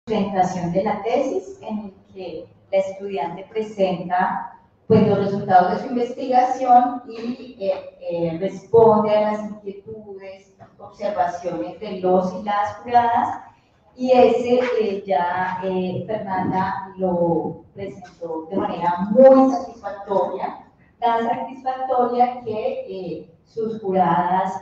presentación de la tesis, en el que la estudiante presenta pues, los resultados de su investigación y responde a las inquietudes, observaciones de los y las juradas, y ese Fernanda lo presentó de manera muy satisfactoria, tan satisfactoria que sus juradas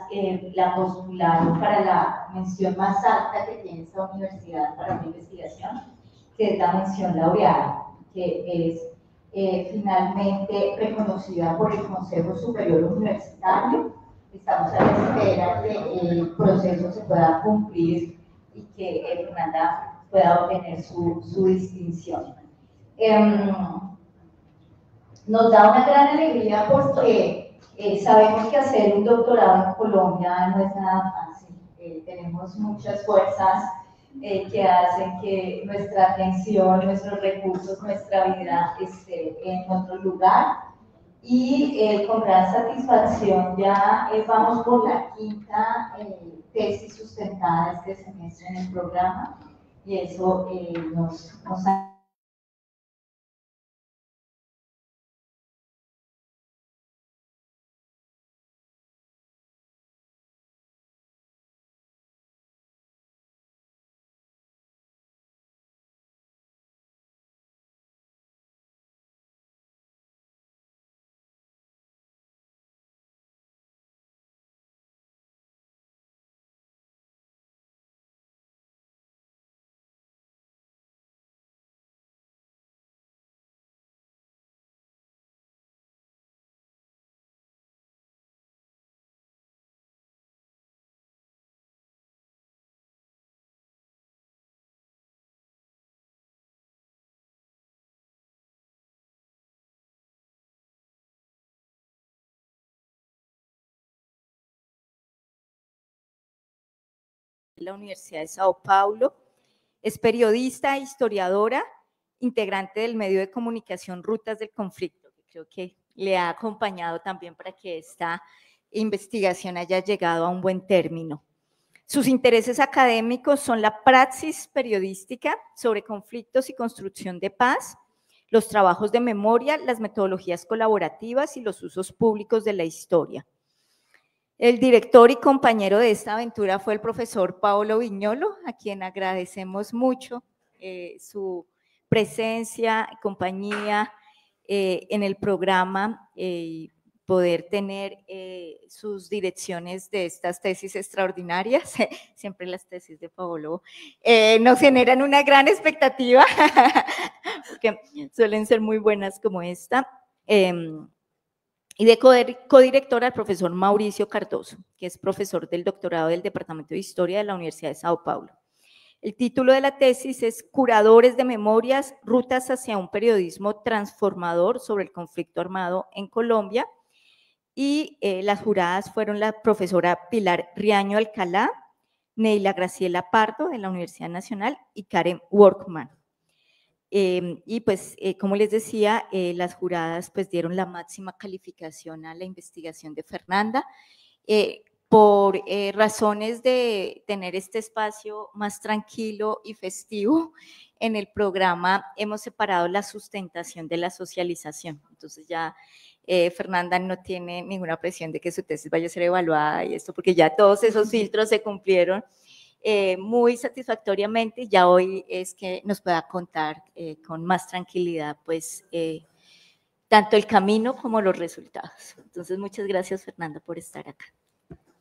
la postularon para la mención más alta que tiene esta universidad para una investigación, que es la mención laureada, que es finalmente reconocida por el Consejo Superior Universitario. Estamos a la espera que el proceso se pueda cumplir y que Fernanda pueda obtener su distinción. Nos da una gran alegría porque sabemos que hacer un doctorado en Colombia no es nada fácil. Tenemos muchas fuerzas que hacen que nuestra atención, nuestros recursos, nuestra vida esté en otro lugar. Y con gran satisfacción ya vamos por la quinta tesis sustentada este semestre en el programa, y eso nos la Universidad de Sao Paulo, es periodista e historiadora, integrante del medio de comunicación Rutas del Conflicto, que creo que le ha acompañado también para que esta investigación haya llegado a un buen término. Sus intereses académicos son la praxis periodística sobre conflictos y construcción de paz, los trabajos de memoria, las metodologías colaborativas y los usos públicos de la historia. El director y compañero de esta aventura fue el profesor Paolo Viñolo, a quien agradecemos mucho su presencia y compañía en el programa y poder tener sus direcciones de estas tesis extraordinarias. Siempre las tesis de Paolo nos generan una gran expectativa, porque suelen ser muy buenas como esta. Y de codirector al profesor Mauricio Cardoso, que es profesor del doctorado del Departamento de Historia de la Universidad de Sao Paulo. El título de la tesis es Curadores de Memorias, rutas hacia un periodismo transformador sobre el conflicto armado en Colombia, y las juradas fueron la profesora Pilar Riaño Alcalá, Neila Graciela Pardo de la Universidad Nacional y Karen Workman. Y pues, como les decía, las juradas pues dieron la máxima calificación a la investigación de Fernanda. Por razones de tener este espacio más tranquilo y festivo en el programa, hemos separado la sustentación de la socialización. Entonces ya Fernanda no tiene ninguna presión de que su tesis vaya a ser evaluada y esto, porque ya todos esos filtros se cumplieron muy satisfactoriamente. Ya hoy es que nos pueda contar con más tranquilidad pues tanto el camino como los resultados. Entonces muchas gracias, Fernanda, por estar acá.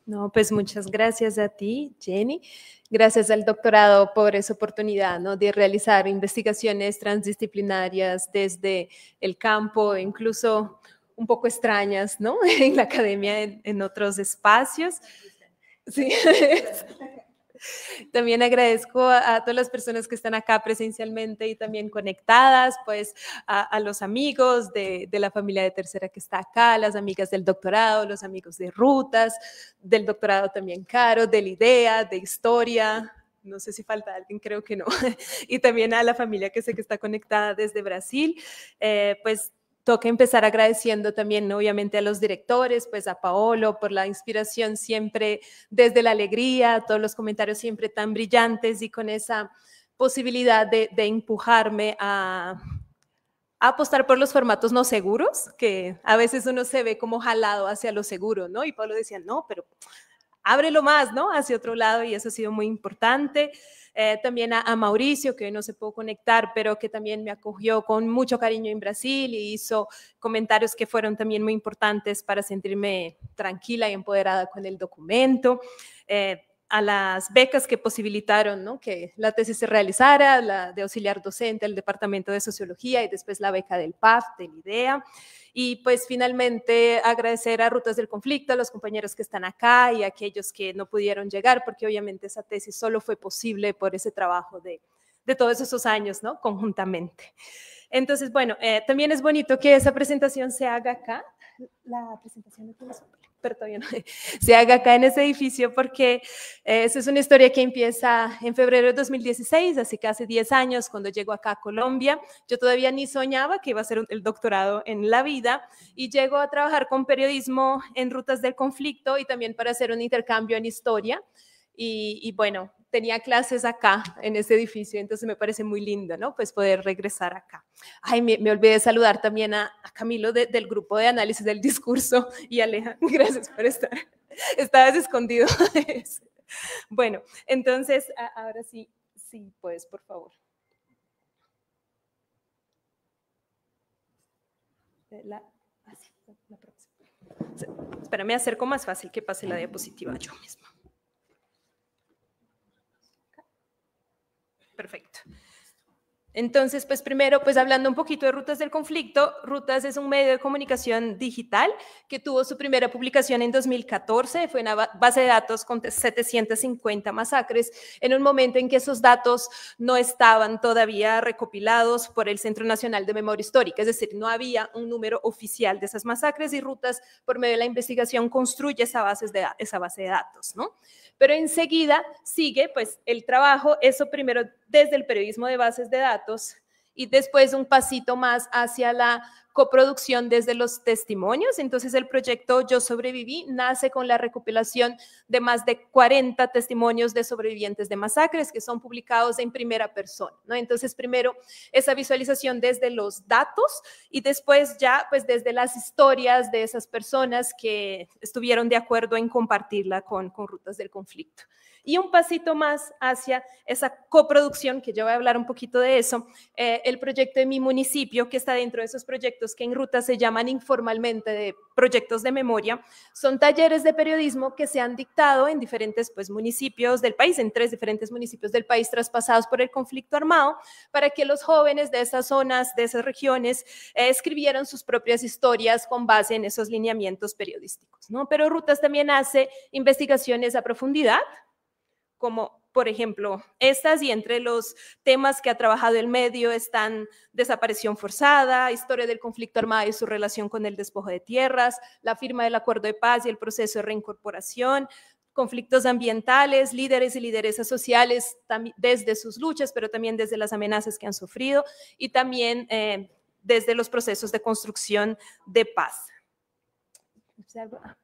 No, pues muchas gracias a ti, Jenny. Gracias al doctorado por esa oportunidad, ¿no?, de realizar investigaciones transdisciplinarias desde el campo, incluso un poco extrañas, ¿no?, en la academia, en otros espacios. Sí. También agradezco a todas las personas que están acá presencialmente y también conectadas, pues a los amigos de la familia de tercera que está acá, las amigas del doctorado, los amigos de Rutas, del doctorado también Caro, de la IDEA, de Historia. No sé si falta alguien, creo que no. Y también a la familia que sé que está conectada desde Brasil, pues toca empezar agradeciendo también, obviamente, a los directores, pues a Paolo por la inspiración siempre desde la alegría, todos los comentarios siempre tan brillantes y con esa posibilidad de empujarme a apostar por los formatos no seguros, que a veces uno se ve como jalado hacia lo seguro, ¿no? Y Pablo decía, no, pero ábrelo más, ¿no? Hacia otro lado, y eso ha sido muy importante. También a Mauricio, que hoy no se pudo conectar, pero que también me acogió con mucho cariño en Brasil y hizo comentarios que fueron también muy importantes para sentirme tranquila y empoderada con el documento. A las becas que posibilitaron, ¿no?, que la tesis se realizara, la de auxiliar docente del Departamento de Sociología y después la beca del PAF, del IDEA. Y pues finalmente agradecer a Rutas del Conflicto, a los compañeros que están acá y a aquellos que no pudieron llegar, porque obviamente esa tesis solo fue posible por ese trabajo de todos esos años, ¿no?, conjuntamente. Entonces, bueno, también es bonito que esa presentación se haga acá. La presentación no tiene su... pero todavía no, se haga acá en ese edificio, porque esa es una historia que empieza en febrero de 2016, así que hace 10 años, cuando llego acá a Colombia. Yo todavía ni soñaba que iba a hacer el doctorado en la vida, y llego a trabajar con periodismo en Rutas del Conflicto y también para hacer un intercambio en historia. Y bueno, tenía clases acá en ese edificio, entonces me parece muy lindo, ¿no?, pues poder regresar acá. Ay, me olvidé de saludar también a Camilo del grupo de análisis del discurso, y Aleja, gracias por estar. Estabas escondido. Bueno, entonces, ahora sí, puedes, por favor. La próxima. Espera, me acerco más fácil que pase la diapositiva yo misma. Perfecto. Entonces, pues primero, pues hablando un poquito de Rutas del Conflicto, Rutas es un medio de comunicación digital que tuvo su primera publicación en 2014, fue una base de datos con 750 masacres, en un momento en que esos datos no estaban todavía recopilados por el Centro Nacional de Memoria Histórica, es decir, no había un número oficial de esas masacres, y Rutas, por medio de la investigación, construye esa base de datos, ¿no? Pero enseguida sigue pues el trabajo, eso primero desde el periodismo de bases de datos y después un pasito más hacia la coproducción desde los testimonios. Entonces el proyecto Yo Sobreviví nace con la recopilación de más de 40 testimonios de sobrevivientes de masacres que son publicados en primera persona, ¿no? Entonces primero esa visualización desde los datos y después ya pues desde las historias de esas personas que estuvieron de acuerdo en compartirla con Rutas del Conflicto. Y un pasito más hacia esa coproducción, que yo voy a hablar un poquito de eso, el proyecto de mi municipio, que está dentro de esos proyectos que en Rutas se llaman informalmente de proyectos de memoria, son talleres de periodismo que se han dictado en diferentes pues, municipios del país, en 3 diferentes municipios del país traspasados por el conflicto armado, para que los jóvenes de esas zonas, de esas regiones, escribieran sus propias historias con base en esos lineamientos periodísticos, ¿no? Pero Rutas también hace investigaciones a profundidad, como por ejemplo estas, y entre los temas que ha trabajado el medio están desaparición forzada, historia del conflicto armado y su relación con el despojo de tierras, la firma del acuerdo de paz y el proceso de reincorporación, conflictos ambientales, líderes y lideresas sociales desde sus luchas, pero también desde las amenazas que han sufrido, y también desde los procesos de construcción de paz.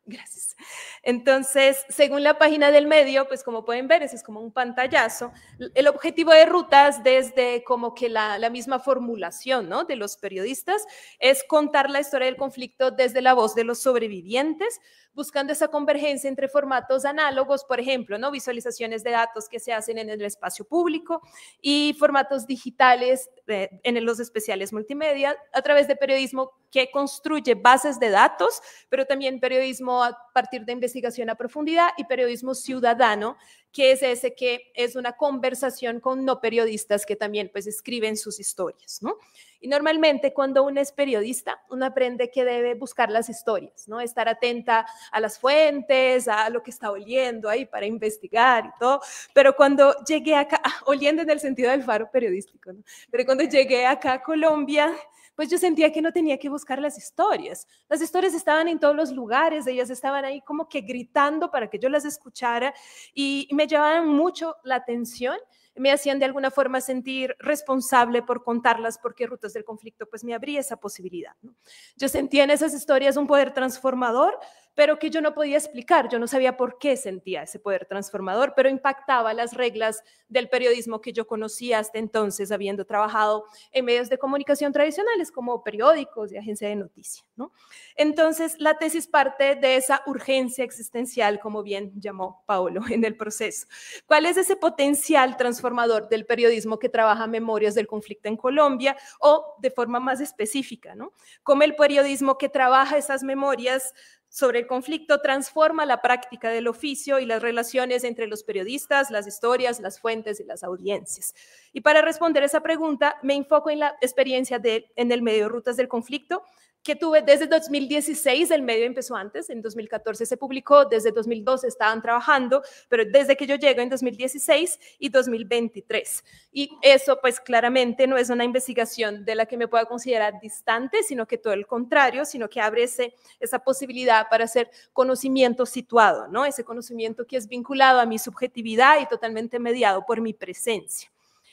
Gracias. Entonces, según la página del medio, pues como pueden ver, ese es como un pantallazo. El objetivo de Rutas, desde como que la misma formulación, ¿no?, de los periodistas, es contar la historia del conflicto desde la voz de los sobrevivientes, buscando esa convergencia entre formatos análogos, por ejemplo, ¿no?, visualizaciones de datos que se hacen en el espacio público, y formatos digitales en los especiales multimedia, a través de periodismo que construye bases de datos, pero también periodismo a partir de investigación a profundidad, y periodismo ciudadano, que es ese que es una conversación con no periodistas que también pues escriben sus historias, ¿no? Y normalmente cuando uno es periodista, uno aprende que debe buscar las historias, ¿no? Estar atenta a las fuentes, a lo que está oliendo ahí para investigar y todo. Pero cuando llegué acá, oliendo en el sentido del faro periodístico, ¿no? Pero cuando llegué acá a Colombia, pues yo sentía que no tenía que buscar las historias. Las historias estaban en todos los lugares, ellas estaban ahí como que gritando para que yo las escuchara, y me llamaban mucho la atención, me hacían de alguna forma sentir responsable por contarlas, porque Rutas del Conflicto pues me abría esa posibilidad, ¿no? Yo sentía en esas historias un poder transformador, pero que yo no podía explicar. Yo no sabía por qué sentía ese poder transformador, pero impactaba las reglas del periodismo que yo conocía hasta entonces, habiendo trabajado en medios de comunicación tradicionales como periódicos y agencia de noticias, ¿no? Entonces, la tesis parte de esa urgencia existencial, como bien llamó Paolo en el proceso. ¿Cuál es ese potencial transformador del periodismo que trabaja memorias del conflicto en Colombia, o de forma más específica, ¿no? Cómo el periodismo que trabaja esas memorias sobre el conflicto transforma la práctica del oficio y las relaciones entre los periodistas, las historias, las fuentes y las audiencias. Y para responder esa pregunta, me enfoco en la experiencia en el medio Rutas del Conflicto, que tuve desde 2016, el medio empezó antes, en 2014 se publicó, desde 2012 estaban trabajando, pero desde que yo llego en 2016 y 2023. Y eso pues claramente no es una investigación de la que me pueda considerar distante, sino que todo el contrario, sino que abre esa posibilidad para hacer conocimiento situado, ¿no? Ese conocimiento que es vinculado a mi subjetividad y totalmente mediado por mi presencia.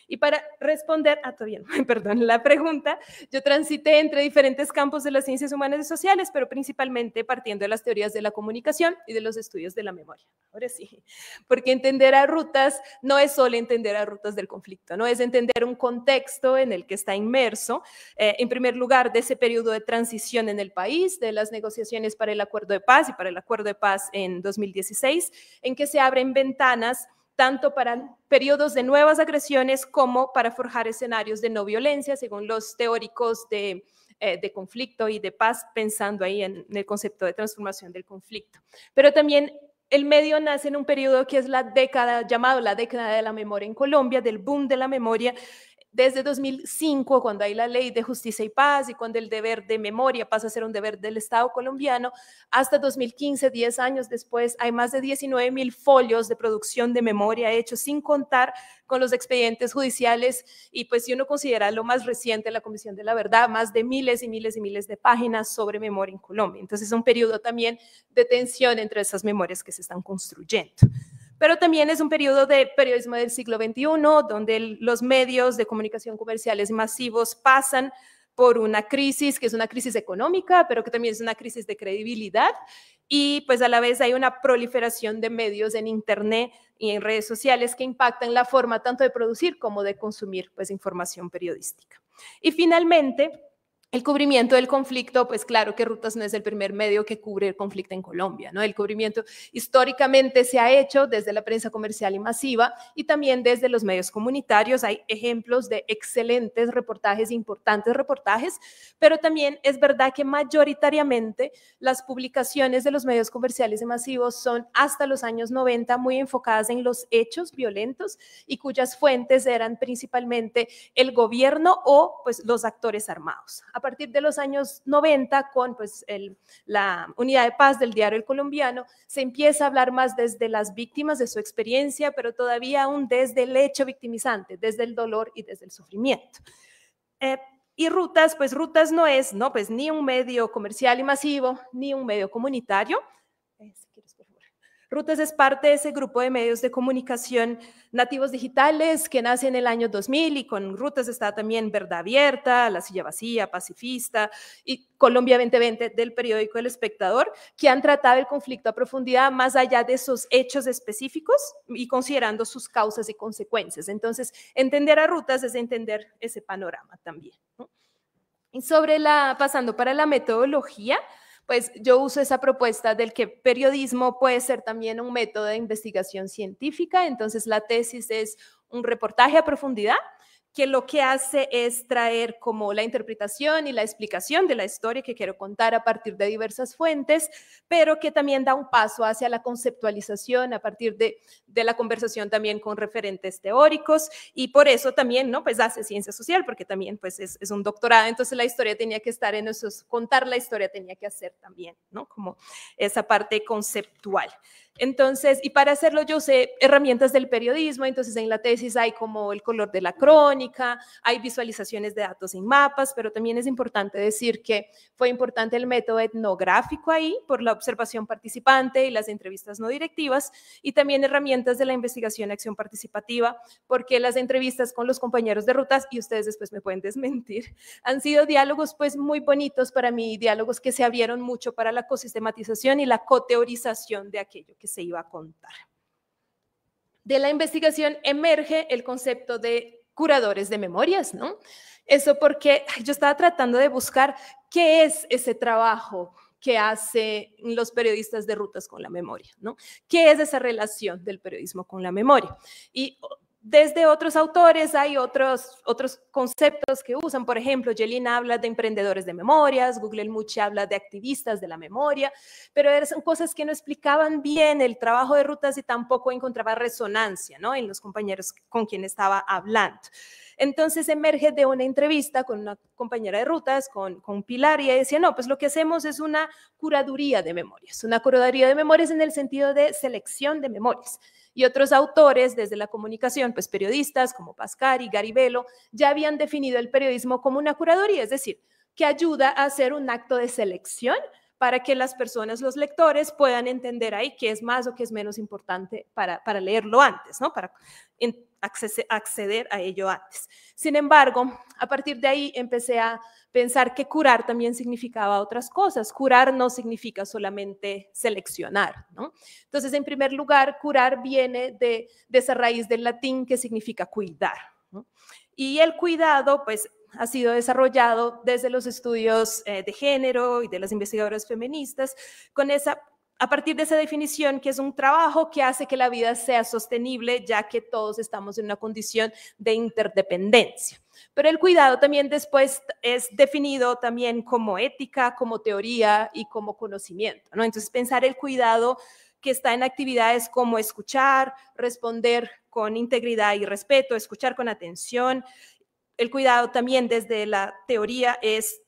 Y para responder la pregunta, yo transité entre diferentes campos de las ciencias humanas y sociales, pero principalmente partiendo de las teorías de la comunicación y de los estudios de la memoria. Ahora sí, porque entender a Rutas no es solo entender a Rutas del Conflicto, no es entender un contexto en el que está inmerso, en primer lugar, de ese periodo de transición en el país, de las negociaciones para el Acuerdo de Paz y para el Acuerdo de Paz en 2016, en que se abren ventanas tanto para periodos de nuevas agresiones como para forjar escenarios de no violencia, según los teóricos de conflicto y de paz, pensando ahí en el concepto de transformación del conflicto. Pero también el medio nace en un periodo que es la década, llamado la década de la memoria en Colombia, del boom de la memoria, desde 2005, cuando hay la Ley de Justicia y Paz y cuando el deber de memoria pasa a ser un deber del Estado colombiano, hasta 2015, 10 años después, hay más de 19.000 folios de producción de memoria hechos, sin contar con los expedientes judiciales, y pues si uno considera lo más reciente, la Comisión de la Verdad, más de miles y miles y miles de páginas sobre memoria en Colombia. Entonces es un periodo también de tensión entre esas memorias que se están construyendo. Pero también es un periodo de periodismo del siglo XXI, donde los medios de comunicación comerciales masivos pasan por una crisis, que es una crisis económica, pero que también es una crisis de credibilidad, y pues a la vez hay una proliferación de medios en Internet y en redes sociales que impactan la forma tanto de producir como de consumir pues información periodística. Y finalmente, el cubrimiento del conflicto, pues claro que Rutas no es el primer medio que cubre el conflicto en Colombia, ¿no? El cubrimiento históricamente se ha hecho desde la prensa comercial y masiva y también desde los medios comunitarios. Hay ejemplos de excelentes reportajes, importantes reportajes, pero también es verdad que mayoritariamente las publicaciones de los medios comerciales y masivos son hasta los años 90 muy enfocadas en los hechos violentos y cuyas fuentes eran principalmente el gobierno o pues los actores armados. A partir de los años 90, con pues, la unidad de paz del diario El Colombiano, se empieza a hablar más desde las víctimas, de su experiencia, pero todavía aún desde el hecho victimizante, desde el dolor y desde el sufrimiento. Y Rutas, pues Rutas no es, ¿no? Pues, ni un medio comercial y masivo, ni un medio comunitario. Rutas es parte de ese grupo de medios de comunicación nativos digitales que nace en el año 2000, y con Rutas está también Verdad Abierta, La Silla Vacía, Pacifista y Colombia 2020 del periódico El Espectador, que han tratado el conflicto a profundidad más allá de esos hechos específicos y considerando sus causas y consecuencias. Entonces, entender a Rutas es entender ese panorama también, ¿no? Y pasando para la metodología, pues yo uso esa propuesta del que periodismo puede ser también un método de investigación científica. Entonces la tesis es un reportaje a profundidad que lo que hace es traer como la interpretación y la explicación de la historia que quiero contar a partir de diversas fuentes, pero que también da un paso hacia la conceptualización a partir de la conversación también con referentes teóricos, y por eso también, ¿no? Pues hace ciencia social, porque también pues es un doctorado, entonces la historia tenía que estar en esos, contar la historia tenía que hacer también, ¿no? Como esa parte conceptual. Entonces, y para hacerlo yo usé herramientas del periodismo, entonces en la tesis hay como el color de la crónica, hay visualizaciones de datos en mapas, pero también es importante decir que fue importante el método etnográfico ahí por la observación participante y las entrevistas no directivas, y también herramientas de la investigación acción participativa, porque las entrevistas con los compañeros de rutas, y ustedes después me pueden desmentir, han sido diálogos pues muy bonitos para mí, diálogos que se abrieron mucho para la cosistematización y la coteorización de aquello que se iba a contar. De la investigación emerge el concepto de curadores de memorias, ¿no? Eso porque yo estaba tratando de buscar qué es ese trabajo que hacen los periodistas de rutas con la memoria, ¿no? ¿Qué es esa relación del periodismo con la memoria? Y desde otros autores hay otros conceptos que usan, por ejemplo, Yelin habla de emprendedores de memorias, Guglielmucci habla de activistas de la memoria, pero son cosas que no explicaban bien el trabajo de rutas y tampoco encontraba resonancia, ¿no?, en los compañeros con quien estaba hablando. Entonces emerge de una entrevista con una compañera de rutas, con Pilar, y ella decía, no, pues lo que hacemos es una curaduría de memorias en el sentido de selección de memorias. Y otros autores desde la comunicación, pues periodistas como Pascari, Garibello, ya habían definido el periodismo como una curaduría, es decir, que ayuda a hacer un acto de selección para que las personas, los lectores, puedan entender ahí qué es más o qué es menos importante para leerlo antes, ¿no? Para acceder a ello antes. Sin embargo, a partir de ahí empecé a pensar que curar también significaba otras cosas. Curar no significa solamente seleccionar, ¿no? Entonces, en primer lugar, curar viene de esa raíz del latín que significa cuidar, ¿no? Y el cuidado, pues, ha sido desarrollado desde los estudios de género y de las investigadoras feministas, a partir de esa definición que es un trabajo que hace que la vida sea sostenible, ya que todos estamos en una condición de interdependencia. Pero el cuidado también después es definido también como ética, como teoría y como conocimiento, ¿no? Entonces, pensar el cuidado que está en actividades como escuchar, responder con integridad y respeto, escuchar con atención. El cuidado también desde la teoría es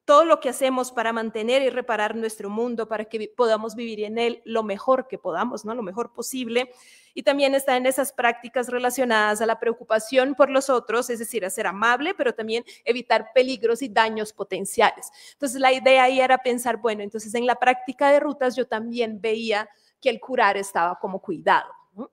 todo lo que hacemos para mantener y reparar nuestro mundo, para que podamos vivir en él lo mejor que podamos, ¿no?, lo mejor posible. Y también está en esas prácticas relacionadas a la preocupación por los otros, es decir, a ser amable, pero también evitar peligros y daños potenciales. Entonces, la idea ahí era pensar, bueno, entonces en la práctica de rutas yo también veía que el curar estaba como cuidado, ¿no?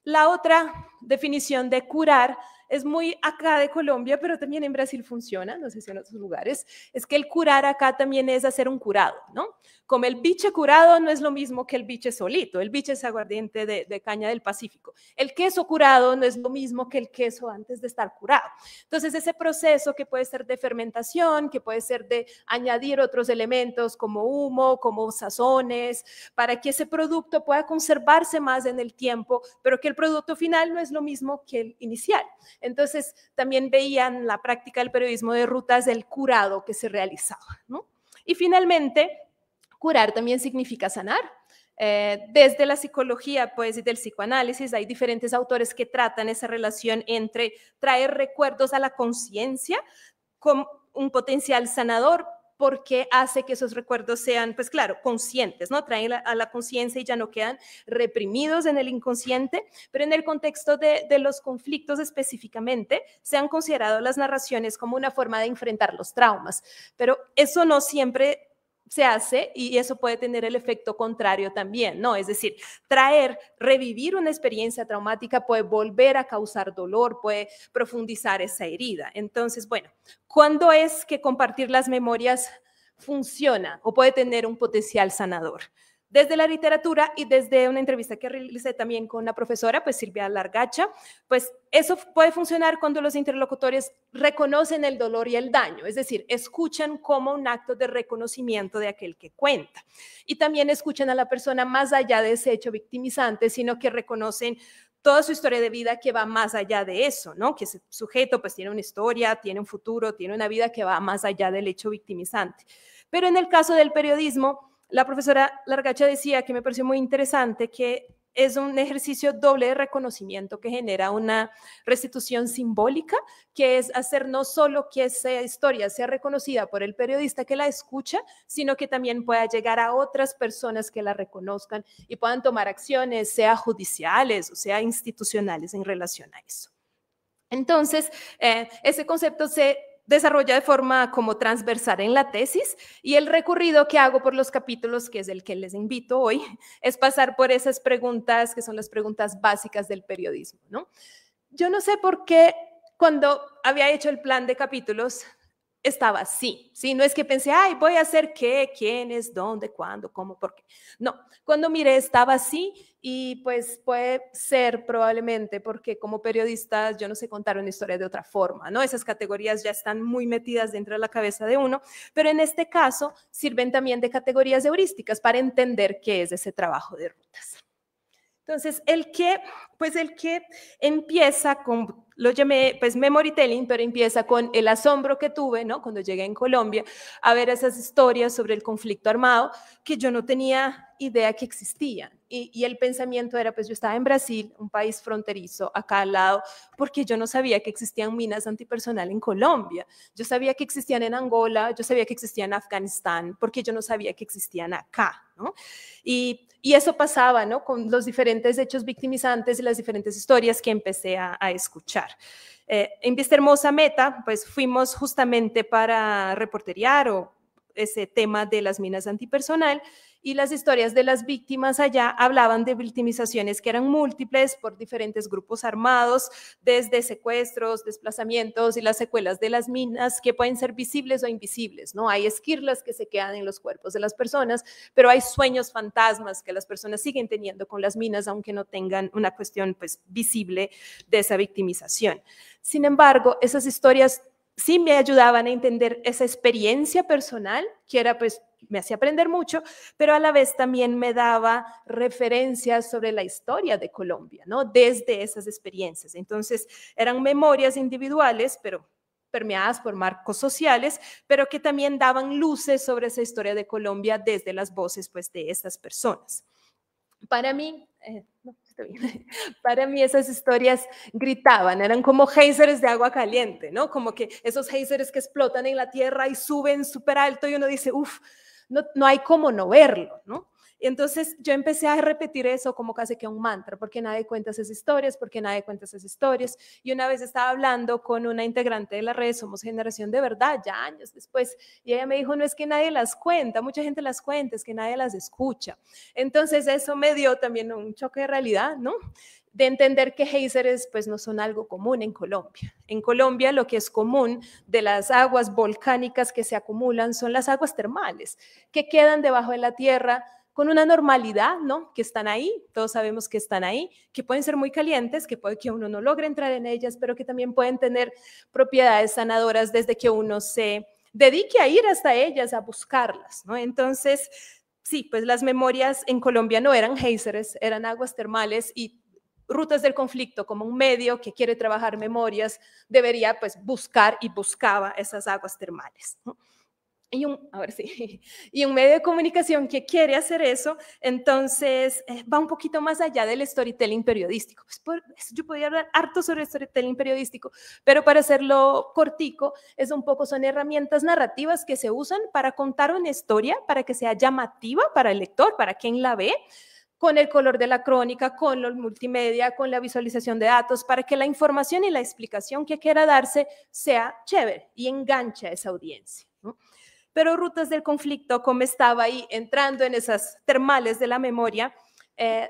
La otra definición de curar es muy acá de Colombia, pero también en Brasil funciona, no sé si en otros lugares, es que el curar acá también es hacer un curado, ¿no? Como el biche curado no es lo mismo que el biche solito, el biche es aguardiente de caña del Pacífico. El queso curado no es lo mismo que el queso antes de estar curado. Entonces, ese proceso que puede ser de fermentación, que puede ser de añadir otros elementos como humo, como sazones, para que ese producto pueda conservarse más en el tiempo, pero que el producto final no es lo mismo que el inicial. Entonces, también veían la práctica del periodismo de rutas del curado que se realizaba, ¿no? Y finalmente, curar también significa sanar. Desde la psicología, pues, y del psicoanálisis, hay diferentes autores que tratan esa relación entre traer recuerdos a la conciencia con un potencial sanador, porque hace que esos recuerdos sean, pues claro, conscientes, ¿no? Traen a la conciencia y ya no quedan reprimidos en el inconsciente, pero en el contexto de los conflictos específicamente, se han considerado las narraciones como una forma de enfrentar los traumas, pero eso no siempre se hace y eso puede tener el efecto contrario también, ¿no? Es decir, revivir una experiencia traumática puede volver a causar dolor, puede profundizar esa herida. Entonces, bueno, ¿cuándo es que compartir las memorias funciona o puede tener un potencial sanador? Desde la literatura y desde una entrevista que realicé también con una profesora, pues Silvia Largacha, pues eso puede funcionar cuando los interlocutores reconocen el dolor y el daño, es decir, escuchan como un acto de reconocimiento de aquel que cuenta. Y también escuchan a la persona más allá de ese hecho victimizante, sino que reconocen toda su historia de vida que va más allá de eso, ¿no? Que ese sujeto pues tiene una historia, tiene un futuro, tiene una vida que va más allá del hecho victimizante. Pero en el caso del periodismo, la profesora Largacha decía, que me pareció muy interesante, que es un ejercicio doble de reconocimiento que genera una restitución simbólica, que es hacer no solo que esa historia sea reconocida por el periodista que la escucha, sino que también pueda llegar a otras personas que la reconozcan y puedan tomar acciones, sea judiciales o sea institucionales en relación a eso. Entonces, ese concepto se desarrolla de forma como transversal en la tesis, y el recorrido que hago por los capítulos, que es el que les invito hoy, es pasar por esas preguntas que son las preguntas básicas del periodismo, ¿no? Yo no sé por qué cuando había hecho el plan de capítulos estaba así, ¿sí? No es que pensé, ay, voy a hacer qué, quiénes, dónde, cuándo, cómo, por qué. No, cuando miré estaba así, y pues puede ser probablemente porque como periodistas yo no sé contar una historia de otra forma, ¿no? Esas categorías ya están muy metidas dentro de la cabeza de uno, pero en este caso sirven también de categorías heurísticas para entender qué es ese trabajo de rutas. Entonces, el que empieza con, lo llamé pues memory telling, pero empieza con el asombro que tuve, ¿no? Cuando llegué en Colombia a ver esas historias sobre el conflicto armado que yo no tenía idea que existían. Y el pensamiento era, pues yo estaba en Brasil, un país fronterizo, acá al lado, porque yo no sabía que existían minas antipersonal en Colombia. Yo sabía que existían en Angola, yo sabía que existían en Afganistán, porque yo no sabía que existían acá, ¿no? Y eso pasaba, ¿no? Con los diferentes hechos victimizantes y las diferentes historias que empecé a escuchar. En Vista Hermosa Meta, pues fuimos justamente para reporterear ese tema de las minas antipersonal, y las historias de las víctimas allá hablaban de victimizaciones que eran múltiples por diferentes grupos armados, desde secuestros, desplazamientos y las secuelas de las minas que pueden ser visibles o invisibles, ¿no? Hay esquirlas que se quedan en los cuerpos de las personas, pero hay sueños fantasmas que las personas siguen teniendo con las minas, aunque no tengan una cuestión pues visible de esa victimización. Sin embargo, esas historias sí me ayudaban a entender esa experiencia personal, que era pues me hacía aprender mucho, pero a la vez también me daba referencias sobre la historia de Colombia, ¿no? Desde esas experiencias. Entonces eran memorias individuales, pero permeadas por marcos sociales, pero que también daban luces sobre esa historia de Colombia desde las voces pues de estas personas. Para mí, para mí esas historias gritaban, eran como geysers de agua caliente, ¿no? Como que esos geysers que explotan en la tierra y suben súper alto y uno dice, uff, no hay cómo no verlo, ¿no? Y entonces yo empecé a repetir eso como casi que un mantra, porque nadie cuenta esas historias, porque nadie cuenta esas historias. Y una vez estaba hablando con una integrante de la red, Somos Generación de Verdad, ya años después, y ella me dijo, no es que nadie las cuenta, mucha gente las cuenta, es que nadie las escucha. Entonces eso me dio también un choque de realidad, ¿no? De entender que geysers pues no son algo común en Colombia. En Colombia lo que es común de las aguas volcánicas que se acumulan son las aguas termales, que quedan debajo de la tierra con una normalidad, ¿no? Que están ahí, todos sabemos que están ahí, que pueden ser muy calientes, que puede que uno no logre entrar en ellas, pero que también pueden tener propiedades sanadoras desde que uno se dedique a ir hasta ellas, a buscarlas, ¿no? Entonces, sí, pues las memorias en Colombia no eran geysers, eran aguas termales, y Rutas del Conflicto, como un medio que quiere trabajar memorias, debería pues buscar y buscaba esas aguas termales, ¿no? Y un medio de comunicación que quiere hacer eso, entonces va un poquito más allá del storytelling periodístico. Pues yo podría hablar harto sobre storytelling periodístico, pero para hacerlo cortico, son herramientas narrativas que se usan para contar una historia, para que sea llamativa para el lector, para quien la ve, con el color de la crónica, con los multimedia, con la visualización de datos, para que la información y la explicación que quiera darse sea chévere y enganche a esa audiencia, ¿no? Pero Rutas del Conflicto, como estaba ahí entrando en esas termales de la memoria,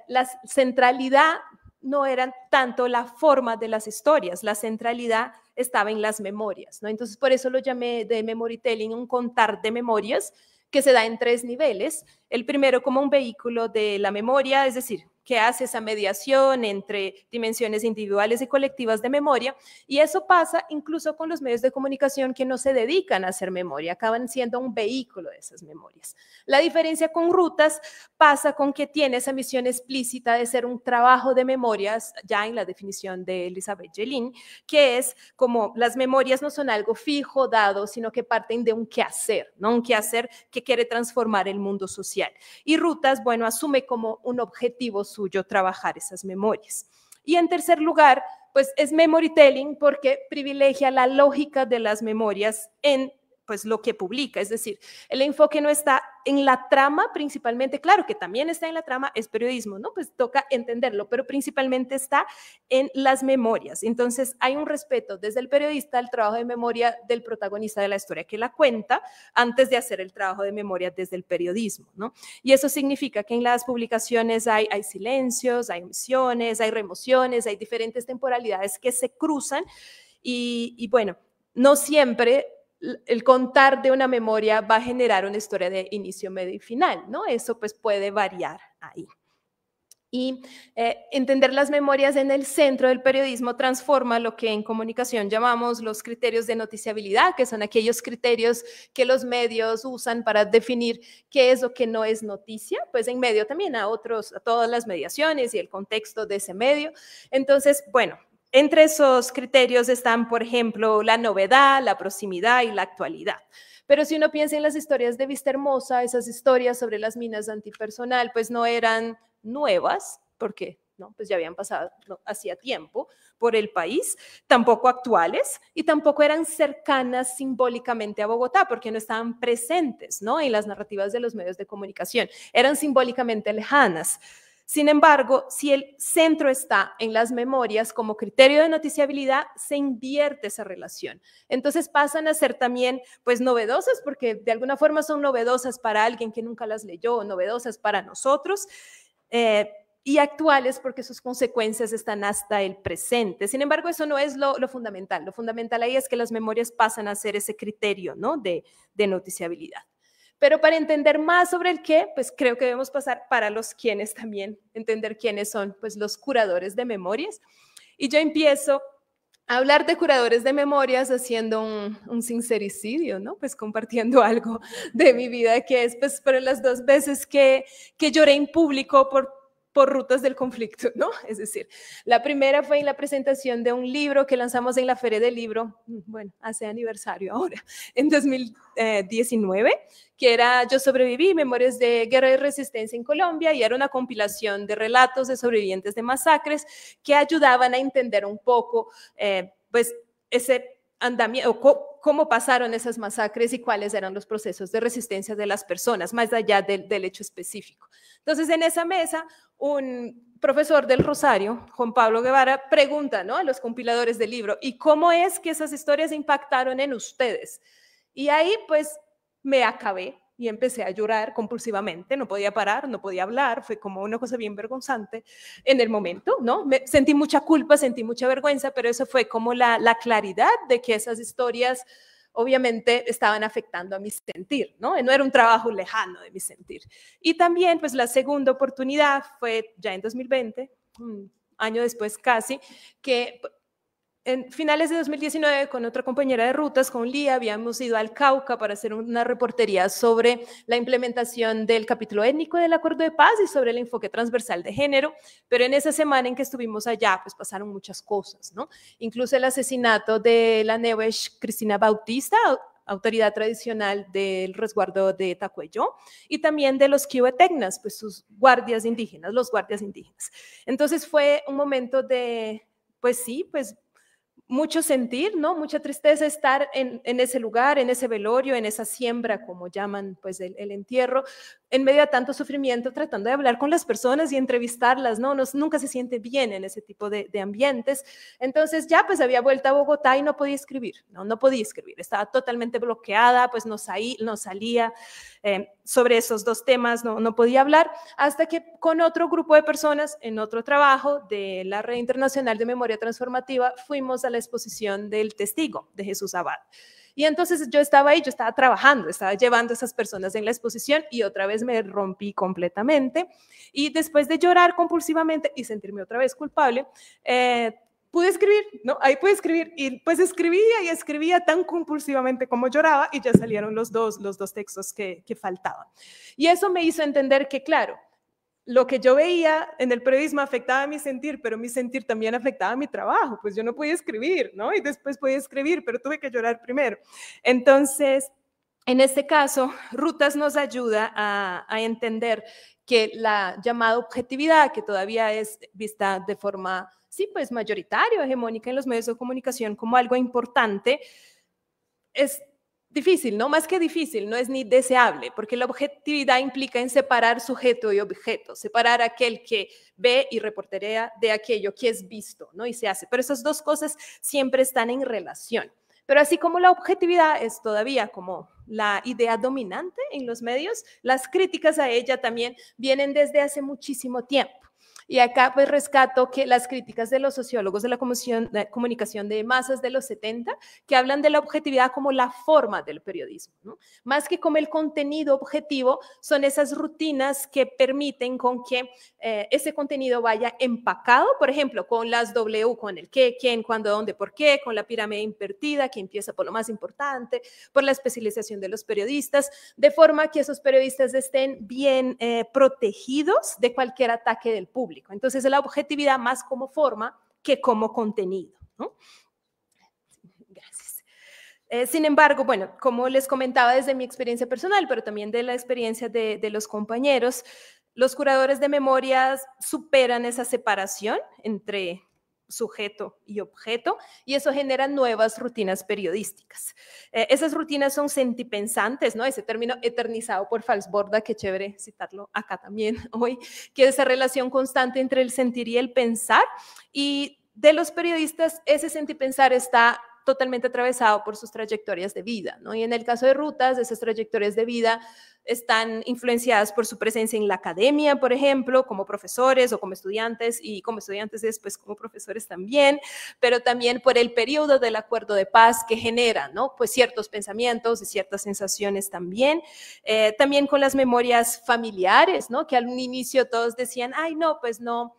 la centralidad no era tanto la forma de las historias, la centralidad estaba en las memorias, ¿no? Entonces, por eso lo llamé de memory telling, un contar de memorias que se da en 3 niveles. El primero como un vehículo de la memoria, es decir, que hace esa mediación entre dimensiones individuales y colectivas de memoria, y eso pasa incluso con los medios de comunicación que no se dedican a hacer memoria, acaban siendo un vehículo de esas memorias. La diferencia con Rutas pasa con que tiene esa misión explícita de ser un trabajo de memorias, ya en la definición de Elizabeth Jelin, que es como las memorias no son algo fijo, dado, sino que parten de un quehacer, ¿no? Un quehacer que quiere transformar el mundo social. Y Rutas, bueno, asume como un objetivo suyo trabajar esas memorias. Y en tercer lugar, pues es memory telling porque privilegia la lógica de las memorias en pues lo que publica, es decir, el enfoque no está en la trama principalmente, claro que también está en la trama, es periodismo, ¿no? Pues toca entenderlo, pero principalmente está en las memorias. Entonces hay un respeto desde el periodista al trabajo de memoria del protagonista de la historia que la cuenta antes de hacer el trabajo de memoria desde el periodismo, ¿no? Y eso significa que en las publicaciones hay silencios, hay omisiones, hay remociones, hay diferentes temporalidades que se cruzan y bueno, no siempre el contar de una memoria va a generar una historia de inicio, medio y final, ¿no? Eso pues puede variar ahí. Y entender las memorias en el centro del periodismo transforma lo que en comunicación llamamos los criterios de noticiabilidad, que son aquellos criterios que los medios usan para definir qué es lo que no es noticia, pues en medio también a todas las mediaciones y el contexto de ese medio. Entonces, bueno, entre esos criterios están, por ejemplo, la novedad, la proximidad y la actualidad. Pero si uno piensa en las historias de Vista Hermosa, esas historias sobre las minas antipersonal, pues no eran nuevas, porque no, pues ya habían pasado hacía tiempo por el país, tampoco actuales y tampoco eran cercanas simbólicamente a Bogotá, porque no estaban presentes, ¿no? En las narrativas de los medios de comunicación, eran simbólicamente lejanas. Sin embargo, si el centro está en las memorias como criterio de noticiabilidad, se invierte esa relación. Entonces pasan a ser también pues novedosas, porque de alguna forma son novedosas para alguien que nunca las leyó, novedosas para nosotros, y actuales porque sus consecuencias están hasta el presente. Sin embargo, eso no es lo fundamental. Lo fundamental ahí es que las memorias pasan a ser ese criterio, ¿no? de noticiabilidad. Pero para entender más sobre el qué, pues creo que debemos pasar para los quiénes también, entender quiénes son pues los curadores de memorias. Y yo empiezo a hablar de curadores de memorias haciendo un sincericidio, ¿no? Pues compartiendo algo de mi vida, que es pues fueron las 2 veces que lloré en público por rutas del conflicto, ¿no? Es decir, la primera fue en la presentación de un libro que lanzamos en la Feria del Libro, bueno, hace aniversario ahora, en 2019, que era Yo sobreviví, Memorias de Guerra y Resistencia en Colombia, y era una compilación de relatos de sobrevivientes de masacres que ayudaban a entender un poco, pues, ese andamiento, cómo pasaron esas masacres y cuáles eran los procesos de resistencia de las personas, más allá del hecho específico. Entonces, en esa mesa, un profesor del Rosario, Juan Pablo Guevara, pregunta, ¿no?, a los compiladores del libro, ¿y cómo es que esas historias impactaron en ustedes? Y ahí, pues, me acabé y empecé a llorar compulsivamente, no podía parar, no podía hablar, fue como una cosa bien vergonzante en el momento, ¿no? Sentí mucha culpa, sentí mucha vergüenza, pero eso fue como la claridad de que esas historias obviamente estaban afectando a mi sentir, ¿no? No era un trabajo lejano de mi sentir. Y también, pues la segunda oportunidad fue ya en 2020, un año después casi, que en finales de 2019, con otra compañera de rutas, con Lía, habíamos ido al Cauca para hacer una reportería sobre la implementación del capítulo étnico del Acuerdo de Paz y sobre el enfoque transversal de género, pero en esa semana en que estuvimos allá, pues pasaron muchas cosas, ¿no? Incluso el asesinato de la Newesh Cristina Bautista, autoridad tradicional del resguardo de Tacuello, y también de los Quihuetegnas, pues sus guardias indígenas, los guardias indígenas. Entonces fue un momento de, pues sí, pues mucho sentir, ¿no? Mucha tristeza estar en ese lugar, en ese velorio, en esa siembra, como llaman pues el entierro, en medio de tanto sufrimiento, tratando de hablar con las personas y entrevistarlas, ¿no? Nunca se siente bien en ese tipo de ambientes. Entonces ya pues había vuelto a Bogotá y no podía escribir, no podía escribir, estaba totalmente bloqueada, pues no salía sobre esos 2 temas, no podía hablar, hasta que con otro grupo de personas en otro trabajo de la Red Internacional de Memoria Transformativa fuimos a la exposición del Testigo de Jesús Abad. Y entonces yo estaba ahí, yo estaba trabajando, estaba llevando a esas personas en la exposición y otra vez me rompí completamente. Y después de llorar compulsivamente y sentirme otra vez culpable, pude escribir, ¿no? Ahí pude escribir y pues escribía tan compulsivamente como lloraba y ya salieron los dos textos que faltaban. Y eso me hizo entender que, claro, lo que yo veía en el periodismo afectaba a mi sentir, pero mi sentir también afectaba a mi trabajo, pues yo no podía escribir, ¿no? Y después podía escribir, pero tuve que llorar primero. Entonces, en este caso, Rutas nos ayuda a entender que la llamada objetividad, que todavía es vista de forma, sí, pues mayoritaria, hegemónica en los medios de comunicación como algo importante, es difícil, ¿no? Más que difícil, no es ni deseable, porque la objetividad implica en separar sujeto y objeto, separar aquel que ve y reporterea de aquello que es visto, ¿no? Y se hace. Pero esas dos cosas siempre están en relación. Pero así como la objetividad es todavía como la idea dominante en los medios, las críticas a ella también vienen desde hace muchísimo tiempo. Y acá pues rescato que las críticas de los sociólogos de la comunicación de masas de los 70, que hablan de la objetividad como la forma del periodismo, ¿no? Más que como el contenido objetivo, son esas rutinas que permiten con que ese contenido vaya empacado, por ejemplo, con las W, con el qué, quién, cuándo, dónde, por qué, con la pirámide invertida, que empieza por lo más importante, por la especialización de los periodistas, de forma que esos periodistas estén bien protegidos de cualquier ataque del público. Entonces, la objetividad más como forma que como contenido, ¿no? Gracias. Sin embargo, bueno, como les comentaba desde mi experiencia personal, pero también de la experiencia de los compañeros, los curadores de memorias superan esa separación entre sujeto y objeto, y eso genera nuevas rutinas periodísticas. Esas rutinas son sentipensantes, ¿no? Ese término eternizado por Falsborda, que chévere citarlo acá también hoy, que es esa relación constante entre el sentir y el pensar, y de los periodistas ese sentipensar está totalmente atravesado por sus trayectorias de vida, ¿no? Y en el caso de Rutas, esas trayectorias de vida están influenciadas por su presencia en la academia, por ejemplo, como profesores o como estudiantes, y como estudiantes después como profesores también, pero también por el periodo del acuerdo de paz que genera, ¿no? Pues ciertos pensamientos y ciertas sensaciones también. También con las memorias familiares, ¿no? Que al inicio todos decían, ay, no, pues no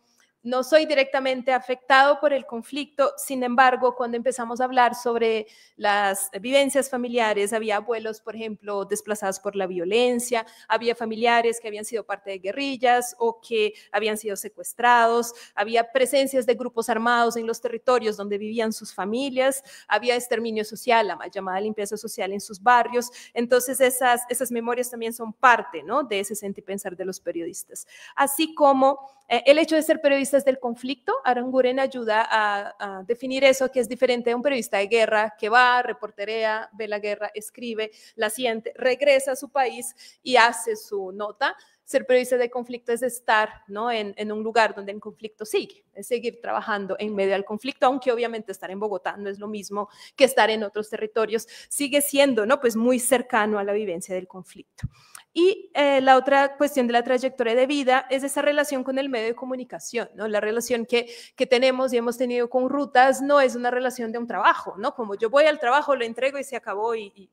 soy directamente afectado por el conflicto. Sin embargo, cuando empezamos a hablar sobre las vivencias familiares, había abuelos, por ejemplo, desplazados por la violencia, había familiares que habían sido parte de guerrillas o que habían sido secuestrados, había presencias de grupos armados en los territorios donde vivían sus familias, había exterminio social, la mal llamada limpieza social en sus barrios. Entonces, esas memorias también son parte, ¿no? De ese sentipensar de los periodistas. Así como el hecho de ser periodistas del conflicto, Aranguren ayuda a definir eso, que es diferente de un periodista de guerra que va, reporterea, ve la guerra, escribe, la siente, regresa a su país y hace su nota. Ser periodista de conflicto es estar, ¿no? en un lugar donde el conflicto sigue, es seguir trabajando en medio del conflicto, aunque obviamente estar en Bogotá no es lo mismo que estar en otros territorios, sigue siendo, ¿no? Pues muy cercano a la vivencia del conflicto. Y la otra cuestión de la trayectoria de vida es esa relación con el medio de comunicación, ¿no? La relación que tenemos y hemos tenido con Rutas no es una relación de un trabajo, ¿no? Como yo voy al trabajo, lo entrego y se acabó y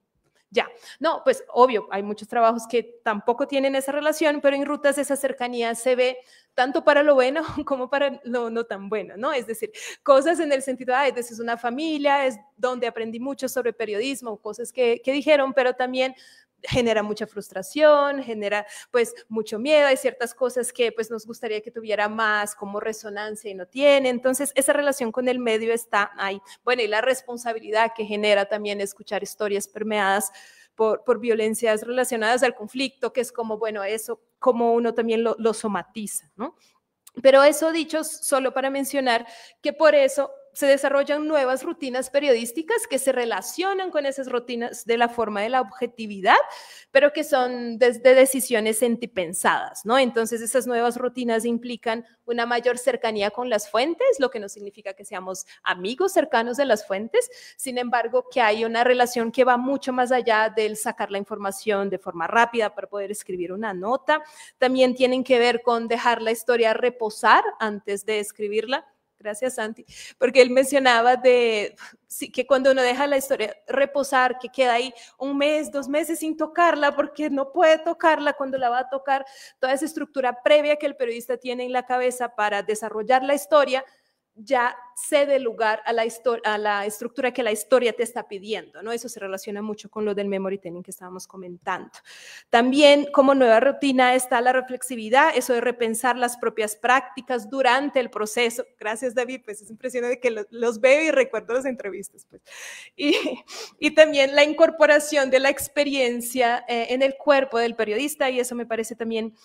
ya. No, pues obvio, hay muchos trabajos que tampoco tienen esa relación, pero en Rutas esa cercanía se ve tanto para lo bueno como para lo no tan bueno, ¿no? Es decir, cosas en el sentido, es una familia, es donde aprendí mucho sobre periodismo, cosas que dijeron, pero también genera mucha frustración, genera pues mucho miedo, hay ciertas cosas que pues nos gustaría que tuviera más como resonancia y no tiene. Entonces esa relación con el medio está ahí. Bueno, y la responsabilidad que genera también escuchar historias permeadas por violencias relacionadas al conflicto, que es como, bueno, eso como uno también lo somatiza, ¿no? Pero eso dicho solo para mencionar que por eso se desarrollan nuevas rutinas periodísticas que se relacionan con esas rutinas de la forma de la objetividad, pero que son desde decisiones sentipensadas, ¿no? Entonces esas nuevas rutinas implican una mayor cercanía con las fuentes, lo que no significa que seamos amigos cercanos de las fuentes, sin embargo que hay una relación que va mucho más allá del sacar la información de forma rápida para poder escribir una nota. También tienen que ver con dejar la historia reposar antes de escribirla. Gracias, Santi, porque él mencionaba que cuando uno deja la historia reposar, que queda ahí 1 mes, 2 meses sin tocarla, porque no puede tocarla cuando la va a tocar, toda esa estructura previa que el periodista tiene en la cabeza para desarrollar la historia, ya cede lugar a la estructura que la historia te está pidiendo, ¿no? Eso se relaciona mucho con lo del memory telling que estábamos comentando. También como nueva rutina está la reflexividad, eso de repensar las propias prácticas durante el proceso. Gracias, David, pues es impresionante que los veo y recuerdo las entrevistas, pues. Y también la incorporación de la experiencia en el cuerpo del periodista, y eso me parece también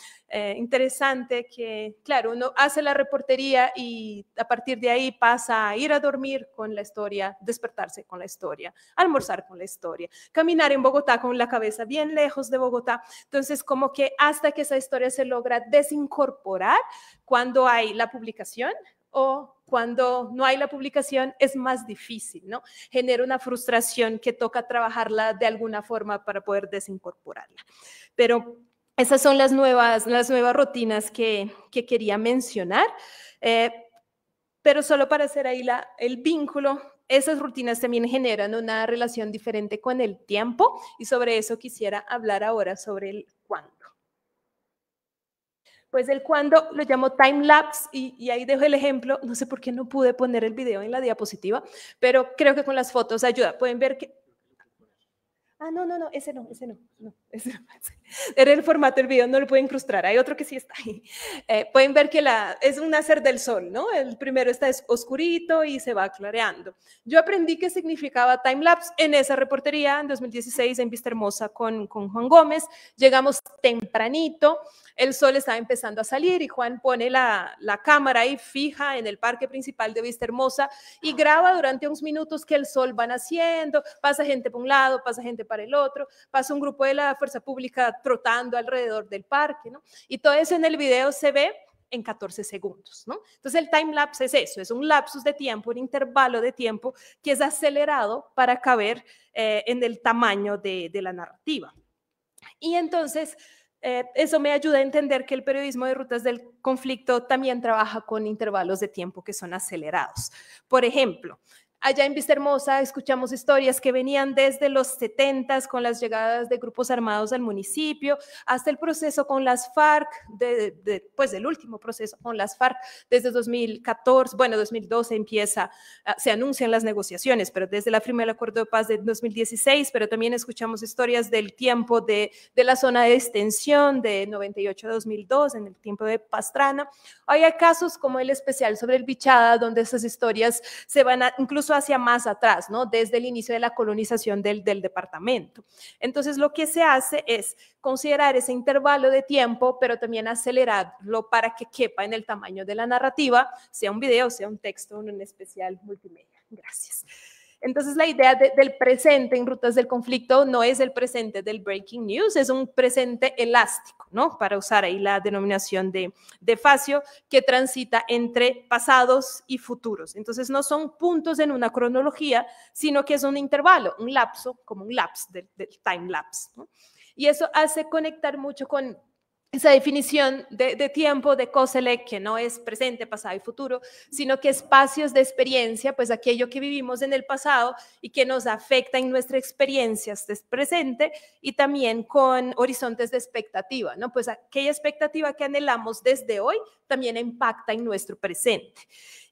interesante, que claro, uno hace la reportería y a partir de ahí pasa a ir a dormir con la historia, despertarse con la historia, almorzar con la historia, caminar en Bogotá con la cabeza bien lejos de Bogotá. Entonces, como que hasta que esa historia se logra desincorporar, cuando hay la publicación o cuando no hay la publicación, es más difícil, ¿no? Genera una frustración que toca trabajarla de alguna forma para poder desincorporarla. Pero esas son las nuevas rutinas que quería mencionar, pero solo para hacer ahí el vínculo, esas rutinas también generan una relación diferente con el tiempo, y sobre eso quisiera hablar ahora, sobre el cuándo. Pues el cuándo lo llamo time lapse, y ahí dejo el ejemplo. No sé por qué no pude poner el video en la diapositiva, pero creo que con las fotos ayuda. Pueden ver que... Ah, no, ese no. Era el formato del video, no lo pueden incrustar. Hay otro que sí está ahí. Pueden ver que es un nacer del sol, ¿no? El primero está oscurito y se va clareando. Yo aprendí qué significaba timelapse en esa reportería en 2016 en Vistahermosa con Juan Gómez. Llegamos tempranito, el sol estaba empezando a salir y Juan pone la cámara ahí fija en el parque principal de Vistahermosa y graba durante unos minutos que el sol va naciendo, pasa gente por un lado, pasa gente para el otro, pasa un grupo de la fuerza pública trotando alrededor del parque, ¿no? Y todo eso en el video se ve en 14 segundos, ¿no? Entonces el time lapse es eso, es un lapsus de tiempo, un intervalo de tiempo que es acelerado para caber en el tamaño de la narrativa. Y entonces eso me ayuda a entender que el periodismo de rutas del conflicto también trabaja con intervalos de tiempo que son acelerados. Por ejemplo, allá en Vistahermosa escuchamos historias que venían desde los 70s con las llegadas de grupos armados al municipio, hasta el proceso con las FARC, pues el último proceso con las FARC desde 2014, bueno, 2012 se anuncian las negociaciones, pero desde la firma del acuerdo de paz de 2016, pero también escuchamos historias del tiempo de la zona de extensión de 98 a 2002, en el tiempo de Pastrana. Hay casos como el especial sobre el Bichada, donde esas historias se van incluso hacia más atrás, ¿no? Desde el inicio de la colonización del departamento. Entonces, lo que se hace es considerar ese intervalo de tiempo, pero también acelerarlo para que quepa en el tamaño de la narrativa, sea un video, sea un texto, un especial multimedia. Gracias. Entonces, la idea del presente en Rutas del Conflicto no es el presente del breaking news, es un presente elástico, ¿no? Para usar ahí la denominación de Facio, que transita entre pasados y futuros. Entonces, no son puntos en una cronología, sino que es un intervalo, un lapso, como un lapse del time lapse, ¿no? Y eso hace conectar mucho con esa definición de tiempo de Koselleck, que no es presente, pasado y futuro, sino que espacios de experiencia, pues aquello que vivimos en el pasado y que nos afecta en nuestra experiencia de presente, y también con horizontes de expectativa, ¿no? Pues aquella expectativa que anhelamos desde hoy también impacta en nuestro presente.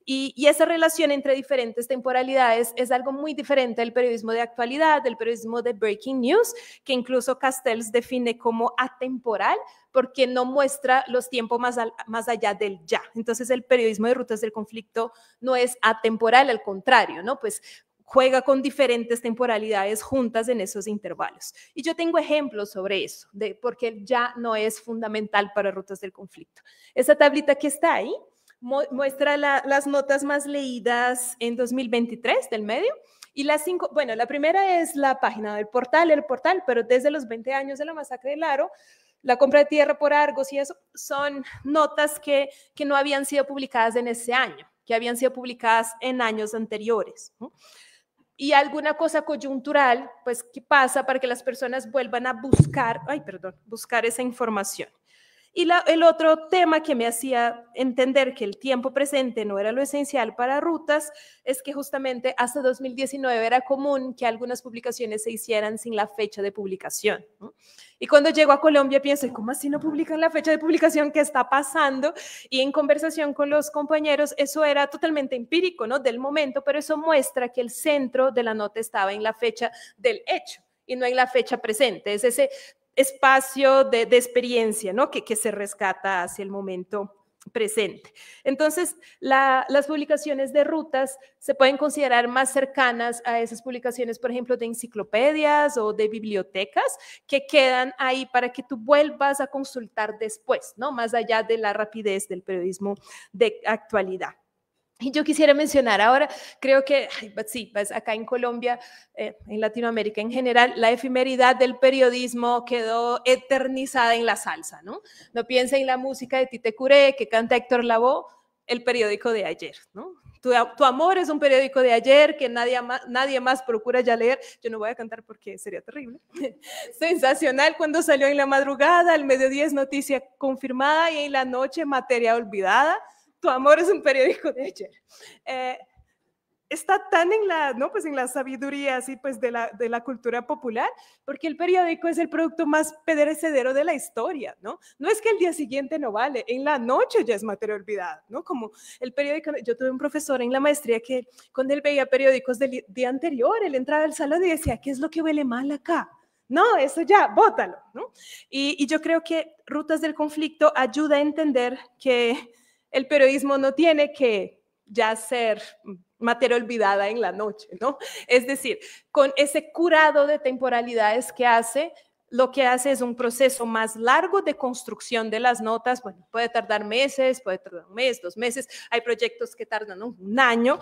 Y esa relación entre diferentes temporalidades es algo muy diferente del periodismo de actualidad, del periodismo de breaking news, que incluso Castells define como atemporal, porque no muestra los tiempos más allá del ya. Entonces, el periodismo de Rutas del Conflicto no es atemporal, al contrario, ¿no? Pues juega con diferentes temporalidades juntas en esos intervalos. Y yo tengo ejemplos sobre eso, porque el ya no es fundamental para Rutas del Conflicto. Esa tablita que está ahí muestra las notas más leídas en 2023 del medio, y las 5, bueno, la primera es la página del portal, pero desde los 20 años de la masacre del Aro, la compra de tierra por Argos y eso, son notas que no habían sido publicadas en ese año, que habían sido publicadas en años anteriores, ¿no? Y alguna cosa coyuntural, pues, ¿qué pasa para que las personas vuelvan a buscar esa información? Y el otro tema que me hacía entender que el tiempo presente no era lo esencial para rutas es que justamente hasta 2019 era común que algunas publicaciones se hicieran sin la fecha de publicación, ¿no? Y cuando llego a Colombia pienso, ¿cómo así no publican la fecha de publicación? ¿Qué está pasando? Y en conversación con los compañeros, eso era totalmente empírico, ¿no? Del momento, pero eso muestra que el centro de la nota estaba en la fecha del hecho y no en la fecha presente. Es ese espacio de experiencia, ¿no? que se rescata hacia el momento presente. Entonces, las publicaciones de rutas se pueden considerar más cercanas a esas publicaciones, por ejemplo, de enciclopedias o de bibliotecas que quedan ahí para que tú vuelvas a consultar después, ¿no? Más allá de la rapidez del periodismo de actualidad. Y yo quisiera mencionar ahora, creo que sí, pues acá en Colombia, en Latinoamérica en general, la efemeridad del periodismo quedó eternizada en la salsa, ¿no? No piensa en la música de Tite Curé, que canta Héctor Lavoe, el periódico de ayer, ¿no? Tu amor es un periódico de ayer que nadie más procura ya leer. Yo no voy a cantar porque sería terrible. Sensacional cuando salió en la madrugada, al mediodía es noticia confirmada y en la noche materia olvidada. Tu amor es un periódico de ayer. Está tan en la, ¿no? Pues en la sabiduría así, pues de la cultura popular, porque el periódico es el producto más perecedero de la historia, ¿no? No es que el día siguiente no vale, en la noche ya es materia olvidada, ¿no? Como el periódico, yo tuve un profesor en la maestría que cuando él veía periódicos del día anterior, él entraba al salón y decía, ¿qué es lo que huele mal acá? No, eso ya, bótalo, ¿no? Y yo creo que Rutas del Conflicto ayuda a entender que el periodismo no tiene que ya ser materia olvidada en la noche, ¿no? Es decir, con ese curado de temporalidades que hace, lo que hace es un proceso más largo de construcción de las notas. Bueno, puede tardar meses, puede tardar un mes, 2 meses, hay proyectos que tardan un año,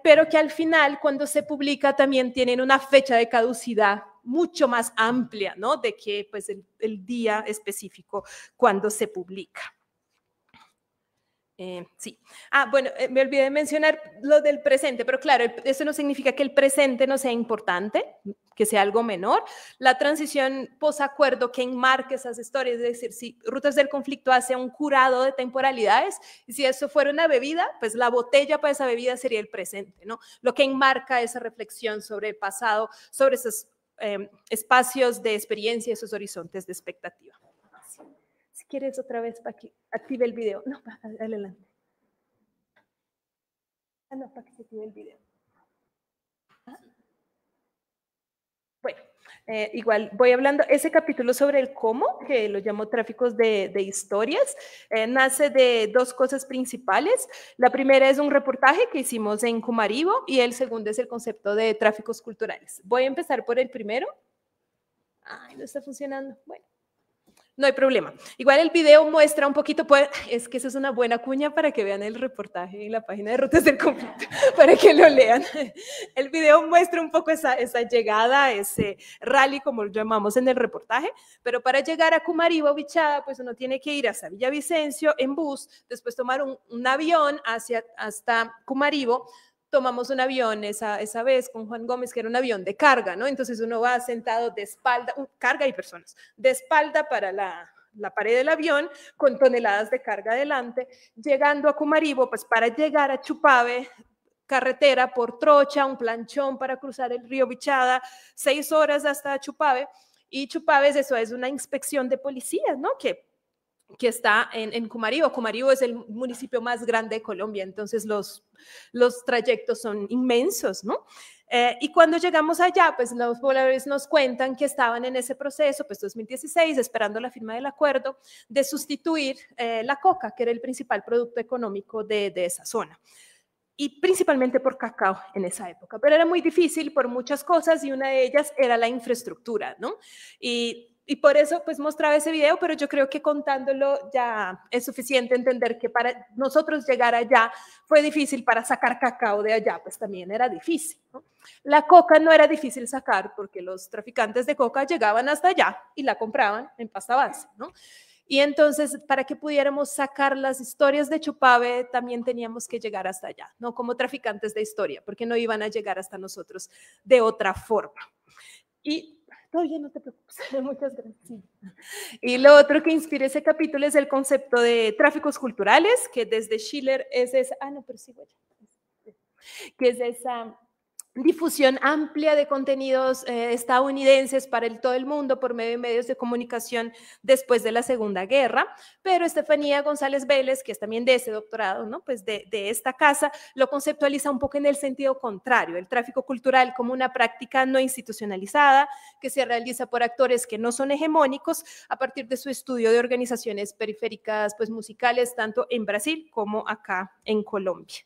pero que al final, cuando se publica, también tienen una fecha de caducidad mucho más amplia, ¿no? De que pues el día específico cuando se publica. Sí. Bueno, me olvidé de mencionar lo del presente, pero claro, eso no significa que el presente no sea importante, que sea algo menor. La transición posacuerdo que enmarque esas historias, es decir, si Rutas del Conflicto hace un curado de temporalidades, y si eso fuera una bebida, pues la botella para esa bebida sería el presente, ¿no? Lo que enmarca esa reflexión sobre el pasado, sobre esos espacios de experiencia, esos horizontes de expectativa. ¿Quieres otra vez para que active el video? No, adelante. No, para que se active el video. Bueno, igual voy hablando, ese capítulo sobre el cómo, que lo llamo tráficos de historias, nace de 2 cosas principales. La primera es un reportaje que hicimos en Cumaribo y el segundo es el concepto de tráficos culturales. Voy a empezar por el primero. Ay, no está funcionando. Bueno. No hay problema. Igual el video muestra un poquito, pues, es que eso es una buena cuña para que vean el reportaje en la página de Rutas del Conflicto, para que lo lean. El video muestra un poco esa llegada, ese rally, como lo llamamos en el reportaje, pero para llegar a Cumaribo, Bichada, pues uno tiene que ir hasta Villavicencio en bus, después tomar un avión hasta Cumaribo. Tomamos un avión esa vez con Juan Gómez, que era un avión de carga, ¿no? Entonces uno va sentado de espalda, carga y personas, de espalda para la pared del avión, con toneladas de carga adelante, llegando a Cumaribo, pues para llegar a Chupave, carretera por trocha, un planchón para cruzar el río Bichada, 6 horas hasta Chupave, y Chupave eso es una inspección de policías, ¿no? Que está en Cumaribo. Cumaribo es el municipio más grande de Colombia, entonces los trayectos son inmensos, ¿no? Y cuando llegamos allá, pues los pobladores nos cuentan que estaban en ese proceso, pues 2016, esperando la firma del acuerdo de sustituir la coca, que era el principal producto económico de esa zona. Y principalmente por cacao en esa época, pero era muy difícil por muchas cosas y una de ellas era la infraestructura, ¿no? Y por eso pues mostraba ese video, pero yo creo que contándolo ya es suficiente entender que para nosotros llegar allá fue difícil, para sacar cacao de allá pues también era difícil, ¿no? La coca no era difícil sacar porque los traficantes de coca llegaban hasta allá y la compraban en pasta base, ¿no? Y entonces, para que pudiéramos sacar las historias de Chupave, también teníamos que llegar hasta allá, no como traficantes de historia, porque no iban a llegar hasta nosotros de otra forma. Y Todavía no te preocupes. Muchas gracias. Y lo otro que inspira ese capítulo es el concepto de tráficos culturales, que desde Schiller es esa, que es esa difusión amplia de contenidos estadounidenses para todo el mundo por medio de medios de comunicación después de la Segunda Guerra, pero Estefanía González Vélez, que es también de ese doctorado, ¿no? Pues de esta casa, lo conceptualiza un poco en el sentido contrario, el tráfico cultural como una práctica no institucionalizada que se realiza por actores que no son hegemónicos a partir de su estudio de organizaciones periféricas pues, musicales, tanto en Brasil como acá en Colombia.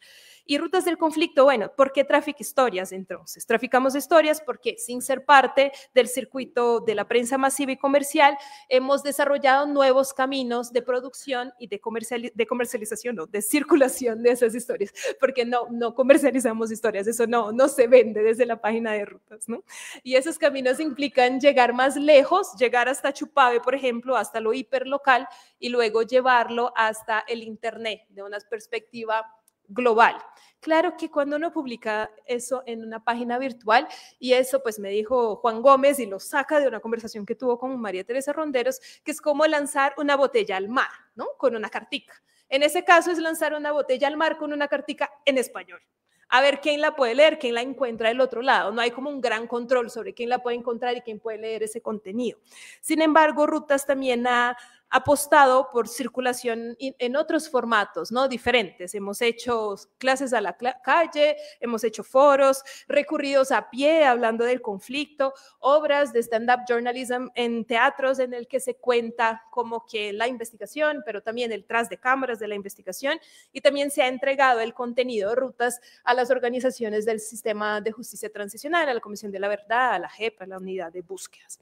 Y Rutas del Conflicto, bueno, ¿por qué Traffic Historias entonces? Traficamos historias porque sin ser parte del circuito de la prensa masiva y comercial, hemos desarrollado nuevos caminos de producción y de comercialización, no, de circulación de esas historias, porque no comercializamos historias, eso no se vende desde la página de Rutas, ¿no? Y esos caminos implican llegar más lejos, llegar hasta Chupave, por ejemplo, hasta lo hiperlocal y luego llevarlo hasta el Internet de una perspectiva global. Claro que cuando uno publica eso en una página virtual, y eso pues me dijo Juan Gómez y lo saca de una conversación que tuvo con María Teresa Ronderos, que es como lanzar una botella al mar, ¿no? Con una cartica. En ese caso es lanzar una botella al mar con una cartica en español. A ver quién la puede leer, quién la encuentra del otro lado. No hay como un gran control sobre quién la puede encontrar y quién puede leer ese contenido. Sin embargo, Rutas también ha apostado por circulación en otros formatos, ¿no? Diferentes. Hemos hecho clases a la calle, hemos hecho foros, recurridos a pie, hablando del conflicto, obras de stand-up journalism en teatros en el que se cuenta como que la investigación, pero también el tras de cámaras de la investigación, y también se ha entregado el contenido de Rutas a las organizaciones del sistema de justicia transicional, a la Comisión de la Verdad, a la JEP, a la Unidad de Búsquedas.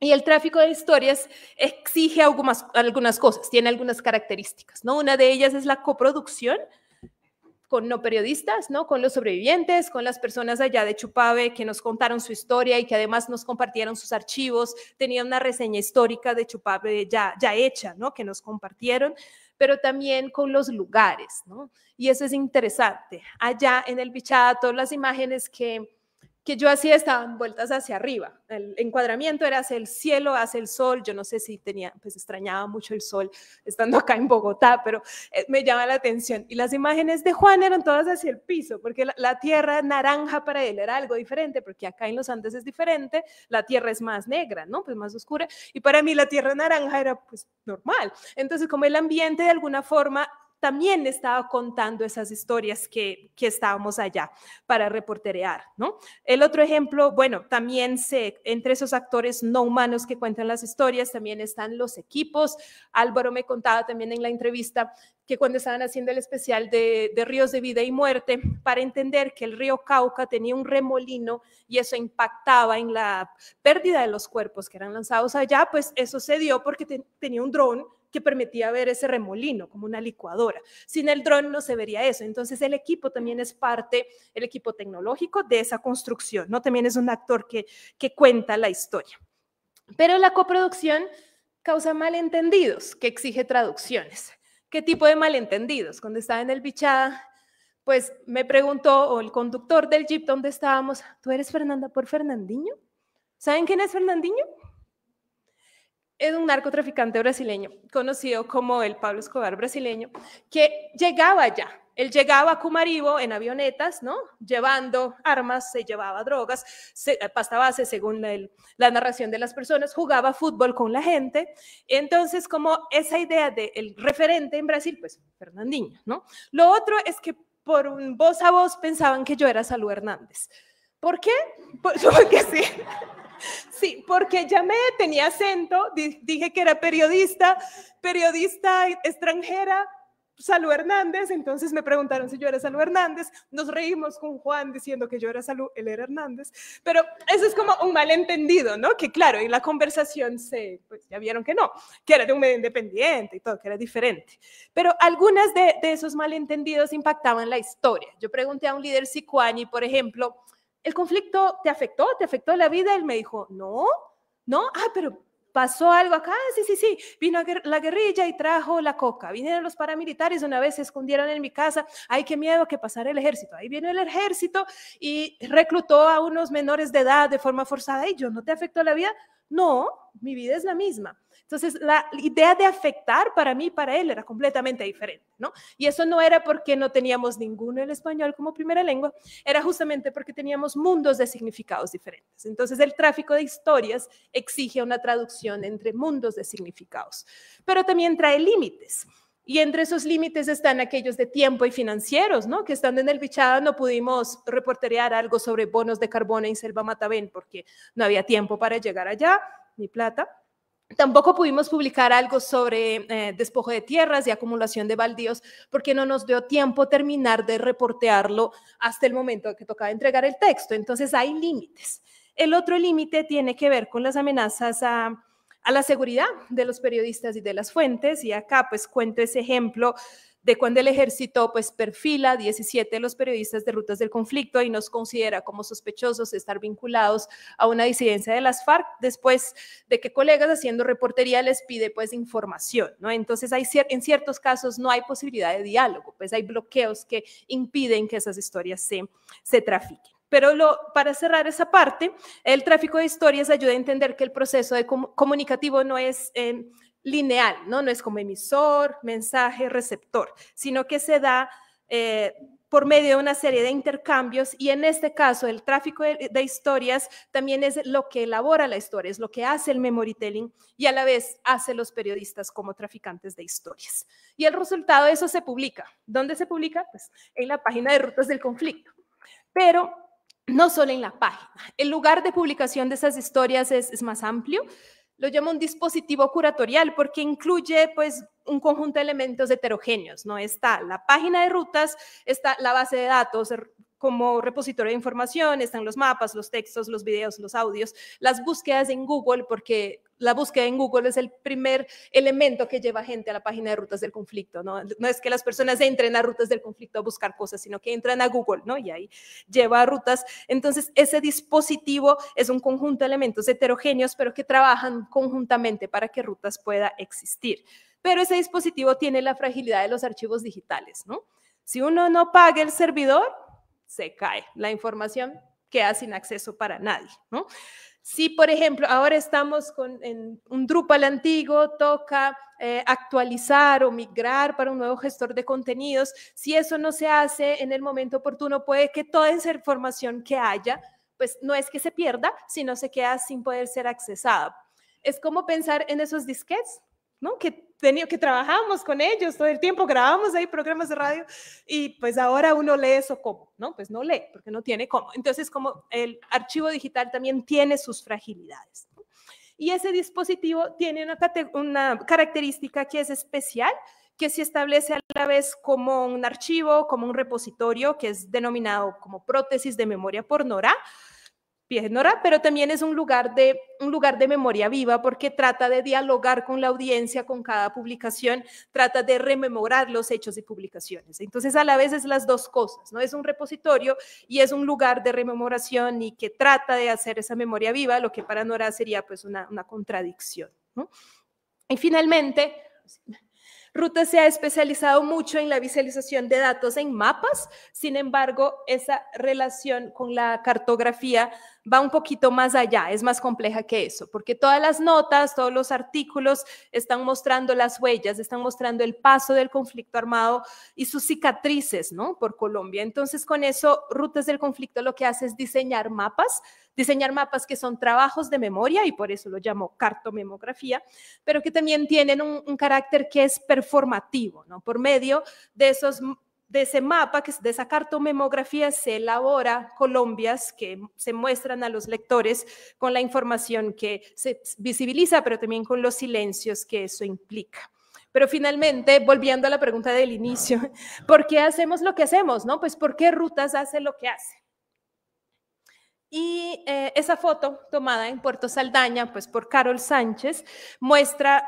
Y el tráfico de historias exige algunas cosas, tiene algunas características, ¿no? Una de ellas es la coproducción con no periodistas, ¿no? Con los sobrevivientes, con las personas allá de Chupave que nos contaron su historia y que además nos compartieron sus archivos, tenían una reseña histórica de Chupave ya hecha, ¿no? Que nos compartieron, pero también con los lugares, ¿no? Y eso es interesante. Allá en el Bichada, todas las imágenes que yo hacía estaban vueltas hacia arriba. El encuadramiento era hacia el cielo, hacia el sol. Yo no sé si pues extrañaba mucho el sol estando acá en Bogotá, pero me llama la atención. Y las imágenes de Juan eran todas hacia el piso, porque la tierra naranja para él era algo diferente, porque acá en los Andes es diferente, la tierra es más negra, ¿no? Pues más oscura. Y para mí la tierra naranja era pues normal. Entonces, como el ambiente de alguna forma también estaba contando esas historias que estábamos allá para reporterear, ¿no? El otro ejemplo, bueno, también entre esos actores no humanos que cuentan las historias, también están los equipos. Álvaro me contaba también en la entrevista que cuando estaban haciendo el especial de Ríos de Vida y Muerte, para entender que el río Cauca tenía un remolino y eso impactaba en la pérdida de los cuerpos que eran lanzados allá, pues eso se dio porque tenía un dron que permitía ver ese remolino como una licuadora. Sin el dron no se vería eso. Entonces el equipo también es parte, el equipo tecnológico de esa construcción, ¿no? También es un actor que cuenta la historia. Pero la coproducción causa malentendidos, que exige traducciones. ¿Qué tipo de malentendidos? Cuando estaba en el Bichada, pues me preguntó, o el conductor del jeep donde estábamos, ¿tú eres Fernanda por Fernandinho? ¿Saben quién es Fernandinho? Es un narcotraficante brasileño, conocido como el Pablo Escobar brasileño, que llegaba allá. Él llegaba a Cumaribo en avionetas, ¿no? Llevando armas, se llevaba drogas, pasta base según la narración de las personas, jugaba fútbol con la gente. Entonces, como esa idea del referente en Brasil, pues Fernandinho, ¿no? Lo otro es que por un voz a voz pensaban que yo era Salud Hernández. ¿Por qué? Porque sí. Sí, porque llamé, tenía acento, dije que era periodista extranjera, Salud Hernández, entonces me preguntaron si yo era Salud Hernández, nos reímos con Juan diciendo que yo era Salud, él era Hernández, pero eso es como un malentendido, ¿no? Que claro, en la conversación pues ya vieron que no, que era de un medio independiente y todo, que era diferente, pero algunas de esos malentendidos impactaban la historia. Yo pregunté a un líder sicuani, por ejemplo, ¿el conflicto te afectó? ¿Te afectó la vida? Él me dijo, no, pero pasó algo acá, sí, vino la guerrilla y trajo la coca, vinieron los paramilitares, una vez se escondieron en mi casa, ay, qué miedo que pasara el ejército, ahí viene el ejército y reclutó a unos menores de edad de forma forzada, y yo, ¿no te afectó la vida? No, mi vida es la misma. Entonces, la idea de afectar para mí y para él era completamente diferente, ¿no? Y eso no era porque no teníamos ninguno el español como primera lengua, era justamente porque teníamos mundos de significados diferentes. Entonces, el tráfico de historias exige una traducción entre mundos de significados, pero también trae límites. Y entre esos límites están aquellos de tiempo y financieros, ¿no? Que estando en el Bichada no pudimos reporterear algo sobre bonos de carbono en Selva Matavén porque no había tiempo para llegar allá, ni plata. Tampoco pudimos publicar algo sobre despojo de tierras y acumulación de baldíos porque no nos dio tiempo terminar de reportearlo hasta el momento que tocaba entregar el texto. Entonces hay límites. El otro límite tiene que ver con las amenazas a la seguridad de los periodistas y de las fuentes, y acá pues cuento ese ejemplo de cuando el ejército pues perfila 17 de los periodistas de Rutas del Conflicto y nos considera como sospechosos de estar vinculados a una disidencia de las FARC después de que colegas haciendo reportería les pide pues información, ¿no? Entonces en ciertos casos no hay posibilidad de diálogo, pues hay bloqueos que impiden que esas historias se trafiquen. Pero para cerrar esa parte, el tráfico de historias ayuda a entender que el proceso comunicativo no es lineal, ¿no? No es como emisor, mensaje, receptor, sino que se da por medio de una serie de intercambios, y en este caso el tráfico de historias también es lo que elabora la historia, es lo que hace el memory telling y a la vez hace los periodistas como traficantes de historias. Y el resultado de eso se publica. ¿Dónde se publica? Pues en la página de Rutas del Conflicto. Pero no solo en la página. El lugar de publicación de esas historias es más amplio. Lo llamo un dispositivo curatorial porque incluye pues un conjunto de elementos heterogéneos, ¿no? Está la página de rutas, está la base de datos como repositorio de información, están los mapas, los textos, los videos, los audios, las búsquedas en Google, porque la búsqueda en Google es el primer elemento que lleva gente a la página de Rutas del Conflicto, ¿no? No es que las personas entren a Rutas del Conflicto a buscar cosas, sino que entran a Google, ¿no? Y ahí lleva a rutas. Entonces, ese dispositivo es un conjunto de elementos heterogéneos, pero que trabajan conjuntamente para que Rutas pueda existir. Pero ese dispositivo tiene la fragilidad de los archivos digitales, ¿no? Si uno no paga el servidor, se cae. La información queda sin acceso para nadie, ¿no? Si, por ejemplo, ahora estamos en un Drupal antiguo, toca actualizar o migrar para un nuevo gestor de contenidos, si eso no se hace en el momento oportuno, puede que toda esa información que haya, pues no es que se pierda, sino se queda sin poder ser accesada. Es como pensar en esos disquetes, ¿no? Que trabajamos con ellos todo el tiempo, grabamos ahí programas de radio y pues ahora uno lee eso ¿cómo? ¿No? Pues no lee porque no tiene cómo. Entonces, como el archivo digital también tiene sus fragilidades, ¿no? Y ese dispositivo tiene una característica que es especial, que se establece a la vez como un archivo, como un repositorio, que es denominado como prótesis de memoria por Nora, pero también es un lugar de memoria viva porque trata de dialogar con la audiencia con cada publicación, trata de rememorar los hechos y publicaciones. Entonces, a la vez es las dos cosas, ¿no? Es un repositorio y es un lugar de rememoración y que trata de hacer esa memoria viva, lo que para Nora sería pues una contradicción, ¿no? Y finalmente, Rutas se ha especializado mucho en la visualización de datos en mapas, sin embargo, esa relación con la cartografía va un poquito más allá, es más compleja que eso, porque todas las notas, todos los artículos están mostrando las huellas, están mostrando el paso del conflicto armado y sus cicatrices, ¿no? Por Colombia. Entonces, con eso, Rutas del Conflicto lo que hace es diseñar mapas que son trabajos de memoria y por eso lo llamo cartomemografía, pero que también tienen un carácter que es performativo, ¿no? Por medio de ese mapa, de esa cartomemografía, se elabora colombias que se muestran a los lectores con la información que se visibiliza, pero también con los silencios que eso implica. Pero finalmente, volviendo a la pregunta del inicio, ¿por qué hacemos lo que hacemos, no? Pues ¿por qué Rutas hace lo que hace? Y esa foto tomada en Puerto Saldaña, pues por Carol Sánchez, muestra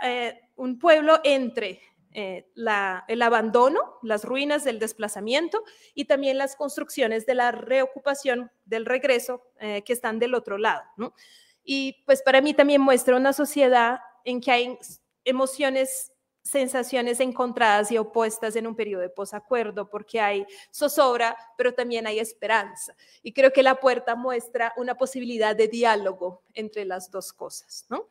un pueblo entre el abandono, las ruinas del desplazamiento y también las construcciones de la reocupación del regreso que están del otro lado, ¿no? Y pues para mí también muestra una sociedad en que hay emociones, sensaciones encontradas y opuestas en un periodo de posacuerdo, porque hay zozobra, pero también hay esperanza. Y creo que La Puerta muestra una posibilidad de diálogo entre las dos cosas, ¿no?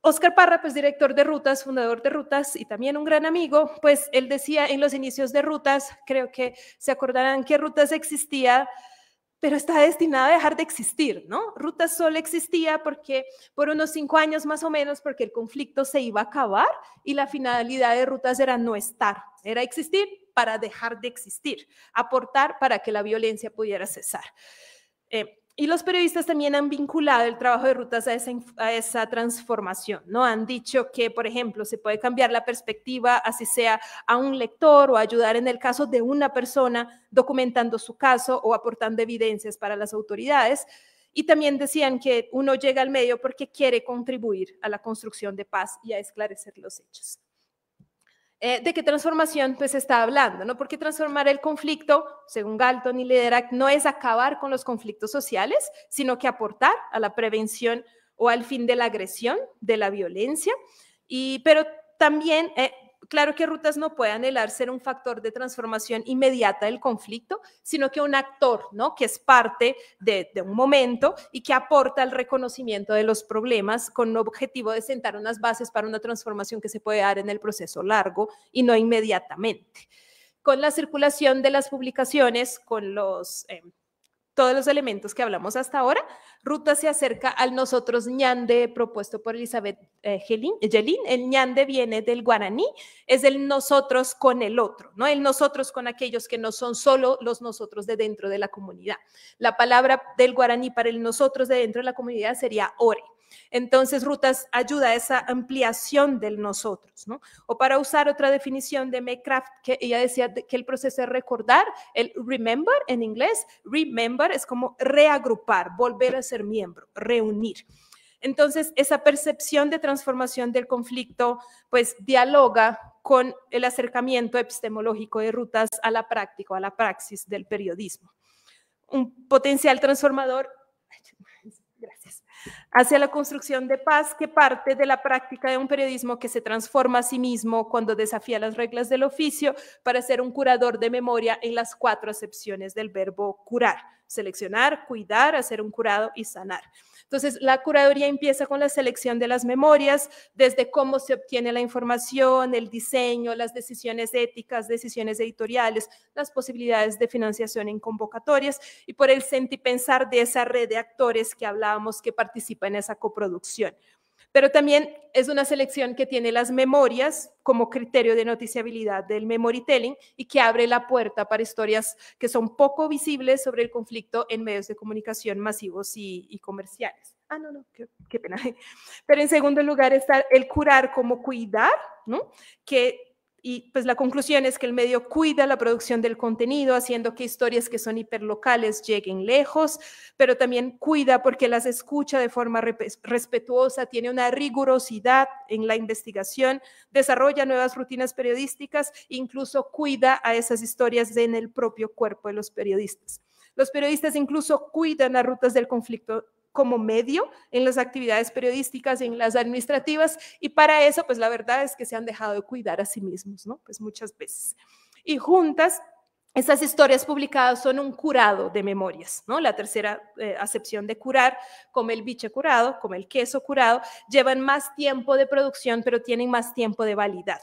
Óscar Parra, pues director de Rutas, fundador de Rutas y también un gran amigo, pues él decía en los inicios de Rutas, creo que se acordarán que Rutas existía, pero está destinada a dejar de existir, ¿no? Rutas solo existía porque por unos 5 años más o menos, porque el conflicto se iba a acabar y la finalidad de Rutas era no estar, era existir para dejar de existir, aportar para que la violencia pudiera cesar. Y los periodistas también han vinculado el trabajo de Rutas a esa transformación, ¿no? Han dicho que, por ejemplo, se puede cambiar la perspectiva, así sea a un lector o ayudar en el caso de una persona documentando su caso o aportando evidencias para las autoridades. Y también decían que uno llega al medio porque quiere contribuir a la construcción de paz y a esclarecer los hechos. ¿De qué transformación pues está hablando? ¿No? Porque transformar el conflicto, según Galton y Lederach, no es acabar con los conflictos sociales, sino que aportar a la prevención o al fin de la agresión, de la violencia. Pero también, claro que Rutas no puede anhelar ser un factor de transformación inmediata del conflicto, sino que un actor, ¿no? Que es parte de un momento y que aporta al reconocimiento de los problemas con el objetivo de sentar unas bases para una transformación que se puede dar en el proceso largo y no inmediatamente. Con la circulación de las publicaciones, con todos los elementos que hablamos hasta ahora, Rutas se acerca al nosotros ñande propuesto por Elizabeth Yelin. El ñande viene del guaraní, es el nosotros con el otro, ¿no? El nosotros con aquellos que no son solo los nosotros de dentro de la comunidad. La palabra del guaraní para el nosotros de dentro de la comunidad sería ore. Entonces, Rutas ayuda a esa ampliación del nosotros, ¿no? O para usar otra definición de Maycraft, que ella decía que el proceso de recordar, el remember en inglés, remember es como reagrupar, volver a ser miembro, reunir. Entonces, esa percepción de transformación del conflicto, pues dialoga con el acercamiento epistemológico de Rutas a la práctica, a la praxis del periodismo. Un potencial transformador, gracias, hacia la construcción de paz que parte de la práctica de un periodismo que se transforma a sí mismo cuando desafía las reglas del oficio para ser un curador de memoria en las 4 acepciones del verbo curar: seleccionar, cuidar, hacer un curado y sanar. Entonces, la curaduría empieza con la selección de las memorias, desde cómo se obtiene la información, el diseño, las decisiones éticas, decisiones editoriales, las posibilidades de financiación en convocatorias y por el sentipensar de esa red de actores que hablábamos que participa en esa coproducción. Pero también es una selección que tiene las memorias como criterio de noticiabilidad del memorytelling y que abre la puerta para historias que son poco visibles sobre el conflicto en medios de comunicación masivos y comerciales. Qué pena. Pero en segundo lugar está el curar como cuidar, ¿no? Y pues la conclusión es que el medio cuida la producción del contenido, haciendo que historias que son hiperlocales lleguen lejos, pero también cuida porque las escucha de forma respetuosa, tiene una rigurosidad en la investigación, desarrolla nuevas rutinas periodísticas, incluso cuida a esas historias en el propio cuerpo de los periodistas. Los periodistas incluso cuidan a Rutas del Conflicto como medio en las actividades periodísticas, en las administrativas, y para eso, pues la verdad es que se han dejado de cuidar a sí mismos, ¿no? Pues muchas veces. Y juntas, esas historias publicadas son un curado de memorias, ¿no? La tercera acepción de curar, como el biche curado, como el queso curado, llevan más tiempo de producción, pero tienen más tiempo de validad.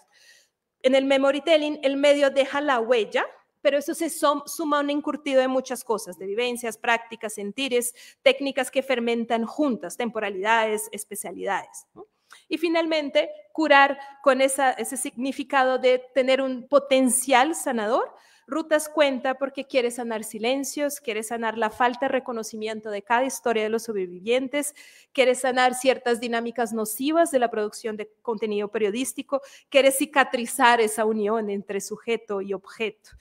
En el memorytelling, el medio deja la huella, pero eso se suma a un encurtido de muchas cosas, de vivencias, prácticas, sentires, técnicas que fermentan juntas, temporalidades, especialidades, ¿no? Y finalmente, curar con ese significado de tener un potencial sanador. Rutas cuenta porque quiere sanar silencios, quiere sanar la falta de reconocimiento de cada historia de los sobrevivientes, quiere sanar ciertas dinámicas nocivas de la producción de contenido periodístico, quiere cicatrizar esa unión entre sujeto y objeto.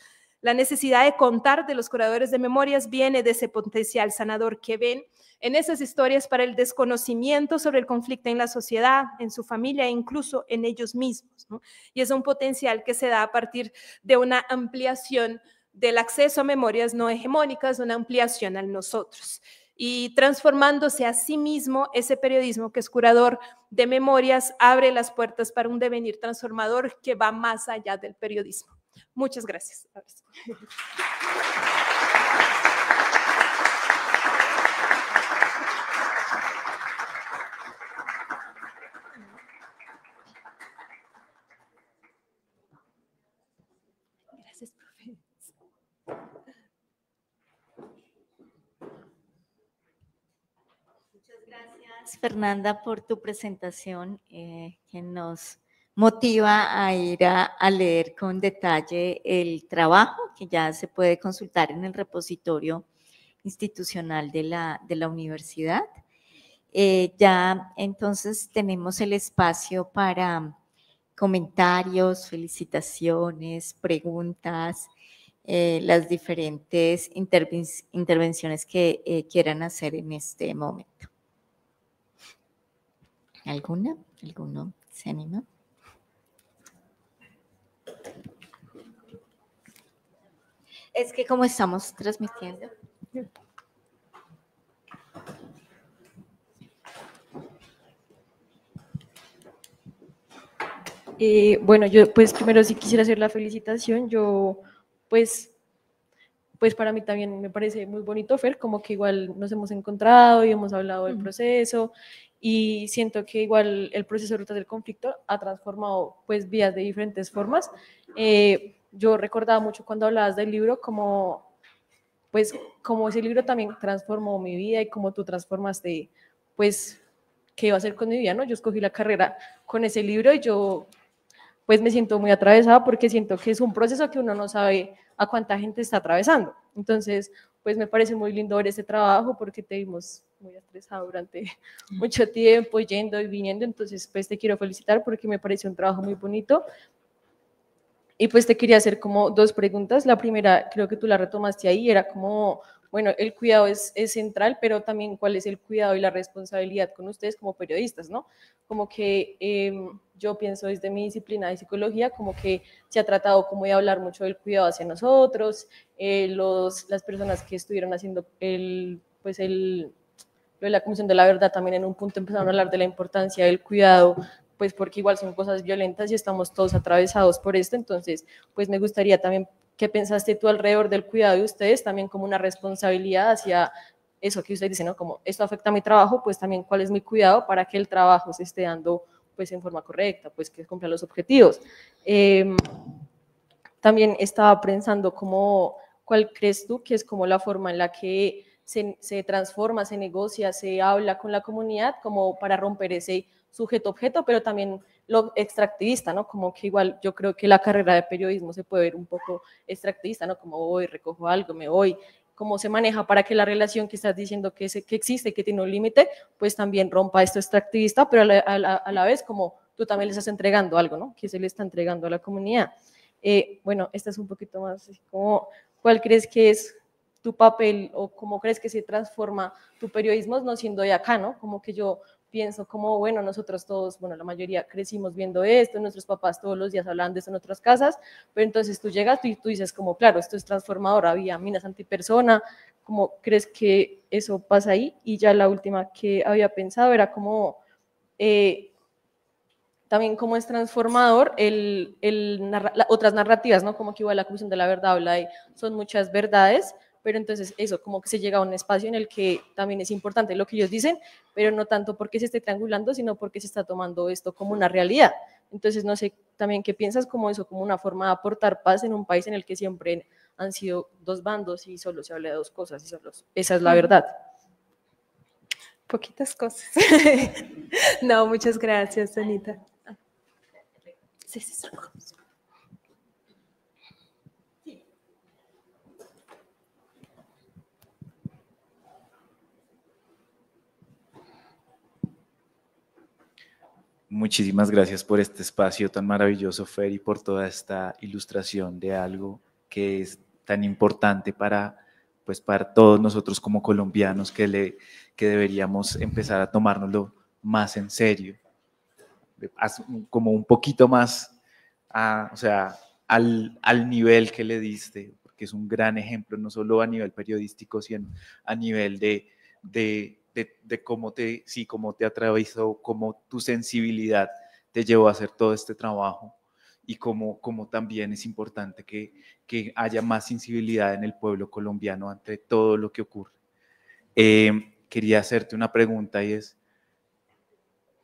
La necesidad de contar de los curadores de memorias viene de ese potencial sanador que ven en esas historias para el desconocimiento sobre el conflicto en la sociedad, en su familia e incluso en ellos mismos, ¿no? Y es un potencial que se da a partir de una ampliación del acceso a memorias no hegemónicas, una ampliación al nosotros. y transformándose a sí mismo, ese periodismo que es curador de memorias abre las puertas para un devenir transformador que va más allá del periodismo. Muchas gracias. Gracias, profe. Muchas gracias, Fernanda, por tu presentación que nos motiva a ir a leer con detalle el trabajo que ya se puede consultar en el repositorio institucional de la universidad. Ya entonces tenemos el espacio para comentarios, felicitaciones, preguntas, las diferentes intervenciones que quieran hacer en este momento. ¿Alguna? ¿Alguno se anima? Es que como estamos transmitiendo. Bueno, yo pues primero sí quisiera hacer la felicitación. Yo pues para mí también me parece muy bonito, Fer, como que igual nos hemos encontrado y hemos hablado del proceso y siento que igual el proceso de Rutas del Conflicto ha transformado pues vías de diferentes formas. Yo recordaba mucho cuando hablabas del libro como ese libro también transformó mi vida y como tú transformaste pues qué iba a hacer con mi vida, ¿no? Yo escogí la carrera con ese libro y yo pues me siento muy atravesada porque siento que es un proceso que uno no sabe a cuánta gente está atravesando. Entonces, pues me parece muy lindo ver este trabajo porque te vimos muy estresado durante mucho tiempo, yendo y viniendo. Entonces, pues te quiero felicitar porque me parece un trabajo muy bonito. Y pues te quería hacer como dos preguntas. La primera, creo que tú la retomaste ahí, era como, bueno, el cuidado es central, pero también cuál es el cuidado y la responsabilidad con ustedes como periodistas, ¿no? Como que yo pienso desde mi disciplina de psicología, como que se ha tratado como de hablar mucho del cuidado hacia nosotros, las personas que estuvieron haciendo lo de la Comisión de la Verdad también en un punto empezaron a hablar de la importancia del cuidado, pues porque igual son cosas violentas y estamos todos atravesados por esto. Entonces, pues me gustaría también, ¿qué pensaste tú alrededor del cuidado de ustedes? También como una responsabilidad hacia eso que usted dice, ¿no? Como esto afecta a mi trabajo, pues también cuál es mi cuidado para que el trabajo se esté dando pues en forma correcta, pues que cumpla los objetivos. También estaba pensando como, ¿cuál crees tú que es como la forma en la que se transforma, se negocia, se habla con la comunidad como para romper ese sujeto-objeto, pero también lo extractivista, ¿no? Como que igual yo creo que la carrera de periodismo se puede ver un poco extractivista, ¿no? Como voy, recojo algo, me voy, cómo se maneja para que la relación que estás diciendo que existe, que tiene un límite, pues también rompa esto extractivista, pero a la vez como tú también le estás entregando algo, ¿no? Que se le está entregando a la comunidad. Bueno, esta es un poquito más así como, ¿cuál crees que es tu papel o cómo crees que se transforma tu periodismo no siendo de acá, ¿no? Como que yo pienso como, bueno, nosotros todos, bueno, la mayoría crecimos viendo esto, nuestros papás todos los días hablaban de esto en otras casas, pero entonces tú llegas y tú dices como, claro, esto es transformador, había minas antipersona, ¿cómo crees que eso pasa ahí? Y ya la última que había pensado era como, también cómo es transformador otras narrativas, ¿no? Como que igual la Comisión de la Verdad habla de, son muchas verdades, pero entonces eso, como que se llega a un espacio en el que también es importante lo que ellos dicen, pero no tanto porque se esté triangulando, sino porque se está tomando esto como una realidad. Entonces, no sé también qué piensas como eso, como una forma de aportar paz en un país en el que siempre han sido dos bandos y solo se habla de dos cosas, y solo, esa es la verdad. Poquitas cosas. No, muchas gracias, Anita. Sí, sí, sí. Muchísimas gracias por este espacio tan maravilloso, Fer, y por toda esta ilustración de algo que es tan importante para todos nosotros como colombianos que deberíamos empezar a tomárnoslo más en serio, como un poquito más, o sea, al nivel que le diste, porque es un gran ejemplo, no solo a nivel periodístico, sino a nivel de de cómo cómo te atravesó, cómo tu sensibilidad te llevó a hacer todo este trabajo y cómo también es importante que haya más sensibilidad en el pueblo colombiano ante todo lo que ocurre. Quería hacerte una pregunta y es,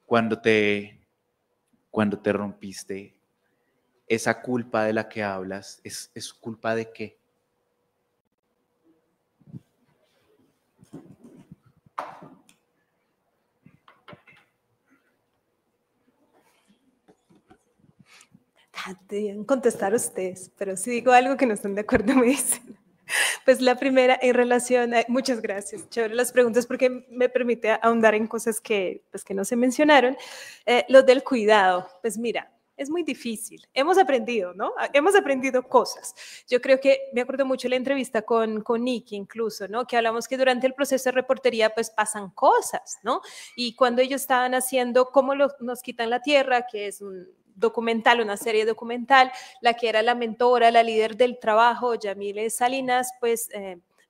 cuando te rompiste, esa culpa de la que hablas, ¿es culpa de qué? Deben contestar ustedes, pero si digo algo que no están de acuerdo me dicen. Pues la primera en relación a, muchas gracias, chévere las preguntas porque me permite ahondar en cosas que no se mencionaron. Lo del cuidado, pues mira, es muy difícil. Hemos aprendido, ¿no? Hemos aprendido cosas. Yo creo que, me acuerdo mucho de la entrevista con Nikki incluso, ¿no? Que hablamos que durante el proceso de reportería pues pasan cosas, ¿no? Y cuando ellos estaban haciendo cómo nos quitan la tierra, que es un documental, una serie documental, la que era la mentora, la líder del trabajo, Yamile Salinas, pues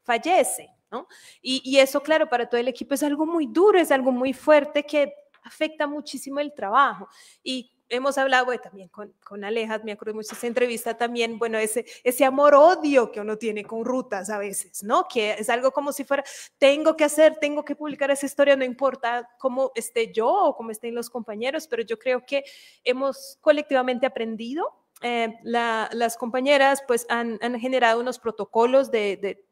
fallece, ¿no? Y eso, claro, para todo el equipo es algo muy duro, es algo muy fuerte que afecta muchísimo el trabajo. Y hemos hablado también con Alejas, me acuerdo mucho de esa entrevista también, bueno, ese amor-odio que uno tiene con Rutas a veces, ¿no? Que es algo como si fuera, tengo que publicar esa historia, no importa cómo esté yo o cómo estén los compañeros, pero yo creo que hemos colectivamente aprendido. Las compañeras pues han generado unos protocolos de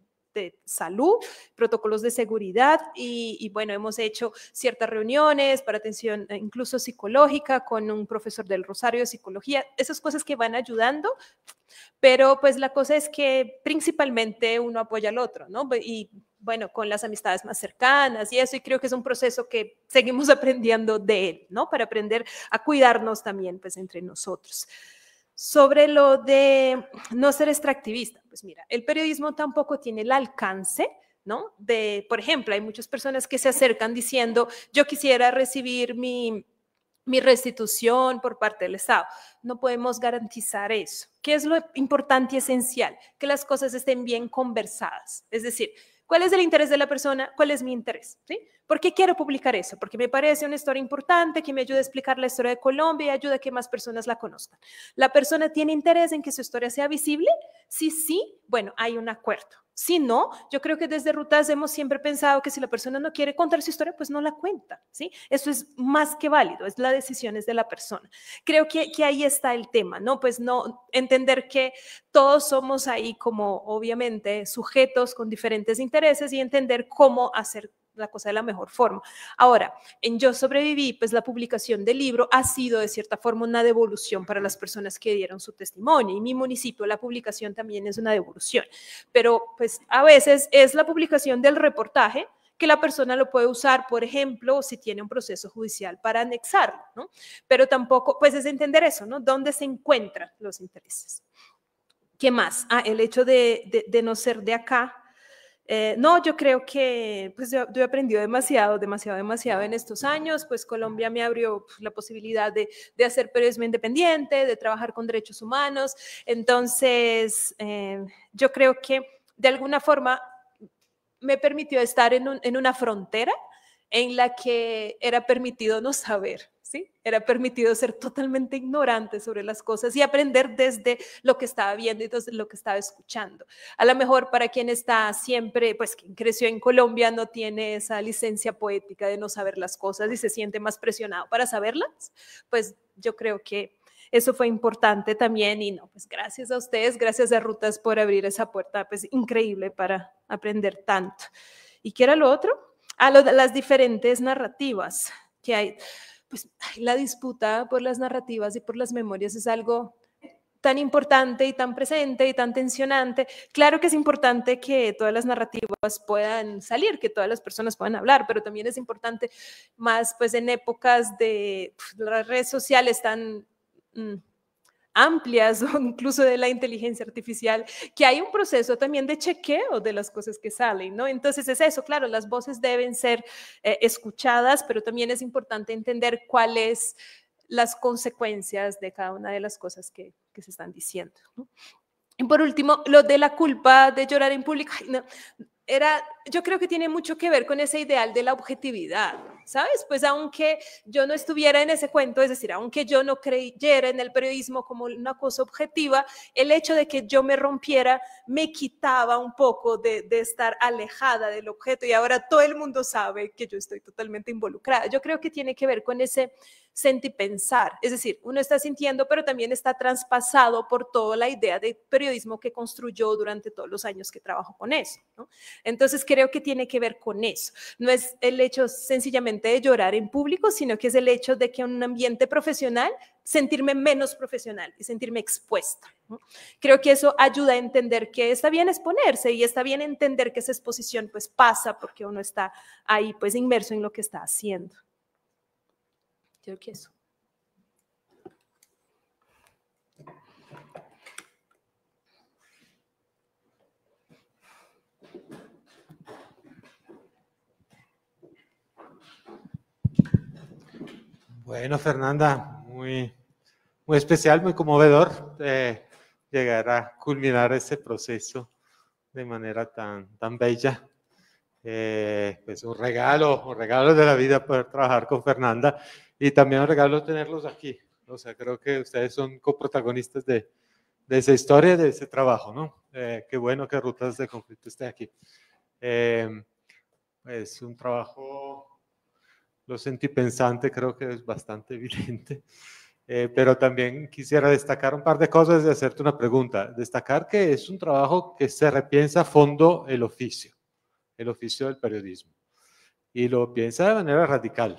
salud, protocolos de seguridad y bueno, hemos hecho ciertas reuniones para atención incluso psicológica con un profesor del Rosario de Psicología, esas cosas que van ayudando, pero pues la cosa es que principalmente uno apoya al otro, ¿no? Y bueno, con las amistades más cercanas y eso, y creo que es un proceso que seguimos aprendiendo de él, ¿no? Para aprender a cuidarnos también pues entre nosotros. Sobre lo de no ser extractivista, pues mira, el periodismo tampoco tiene el alcance, ¿no? Por ejemplo, hay muchas personas que se acercan diciendo, yo quisiera recibir mi restitución por parte del Estado. No podemos garantizar eso. ¿Qué es lo importante y esencial? Que las cosas estén bien conversadas. Es decir, ¿cuál es el interés de la persona? ¿Cuál es mi interés? ¿Sí? ¿Por qué quiero publicar eso? Porque me parece una historia importante que me ayuda a explicar la historia de Colombia y ayuda a que más personas la conozcan. ¿La persona tiene interés en que su historia sea visible? Sí, bueno, hay un acuerdo. Si no, yo creo que desde Rutas hemos siempre pensado que si la persona no quiere contar su historia, pues no la cuenta, ¿sí? Eso es más que válido, es la decisión es de la persona. Creo que ahí está el tema, ¿no? Pues no entender que todos somos ahí como obviamente sujetos con diferentes intereses y entender cómo hacer la cosa de la mejor forma. Ahora, en Yo Sobreviví, pues la publicación del libro ha sido de cierta forma una devolución para las personas que dieron su testimonio y mi municipio, la publicación también es una devolución, pero pues a veces es la publicación del reportaje que la persona lo puede usar, por ejemplo, si tiene un proceso judicial para anexarlo, ¿no? Pero tampoco, pues es entender eso, ¿no? ¿Dónde se encuentran los intereses? ¿Qué más? El hecho de no ser de acá. No, yo creo que pues yo he aprendido demasiado en estos años, pues Colombia me abrió la posibilidad de hacer periodismo independiente, de trabajar con derechos humanos, entonces yo creo que de alguna forma me permitió estar en una frontera en la que era permitido no saber, ¿sí? Era permitido ser totalmente ignorante sobre las cosas y aprender desde lo que estaba viendo y desde lo que estaba escuchando. A lo mejor para quien está siempre, pues quien creció en Colombia no tiene esa licencia poética de no saber las cosas y se siente más presionado para saberlas, pues yo creo que eso fue importante también y no, pues gracias a ustedes, gracias a Rutas por abrir esa puerta, pues increíble para aprender tanto. ¿Y qué era lo otro? Las diferentes narrativas que hay. Pues la disputa por las narrativas y por las memorias es algo tan importante y tan presente y tan tensionante. Claro que es importante que todas las narrativas puedan salir, que todas las personas puedan hablar, pero también es importante más pues en épocas de las redes sociales tan amplias o incluso de la inteligencia artificial, que hay un proceso también de chequeo de las cosas que salen, ¿no? Entonces es eso, claro, las voces deben ser escuchadas, pero también es importante entender cuáles las consecuencias de cada una de las cosas que se están diciendo, ¿no? Y por último, lo de la culpa de llorar en público, no, yo creo que tiene mucho que ver con ese ideal de la objetividad, ¿sabes? Pues aunque yo no estuviera en ese cuento, es decir, aunque yo no creyera en el periodismo como una cosa objetiva, el hecho de que yo me rompiera me quitaba un poco de estar alejada del objeto y ahora todo el mundo sabe que yo estoy totalmente involucrada. Yo creo que tiene que ver con ese sentipensar, es decir, uno está sintiendo, pero también está traspasado por toda la idea de periodismo que construyó durante todos los años que trabajó con eso, ¿no? Entonces creo que tiene que ver con eso. No es el hecho sencillamente de llorar en público, sino que es el hecho de que en un ambiente profesional sentirme menos profesional y sentirme expuesta, ¿no? Creo que eso ayuda a entender que está bien exponerse y está bien entender que esa exposición pues pasa porque uno está ahí pues inmerso en lo que está haciendo. Yo creo que eso. Bueno, Fernanda, muy especial, muy conmovedor llegar a culminar ese proceso de manera tan bella. Pues un regalo de la vida poder trabajar con Fernanda y también un regalo tenerlos aquí. O sea, creo que ustedes son coprotagonistas de esa historia, de ese trabajo, ¿no? Qué bueno que Rutas de Conflicto esté aquí. Es un trabajo, lo sentipensante, creo que es bastante evidente. Pero también quisiera destacar un par de cosas y hacerte una pregunta. Destacar que es un trabajo que se repiensa a fondo el oficio del periodismo. Y lo piensa de manera radical.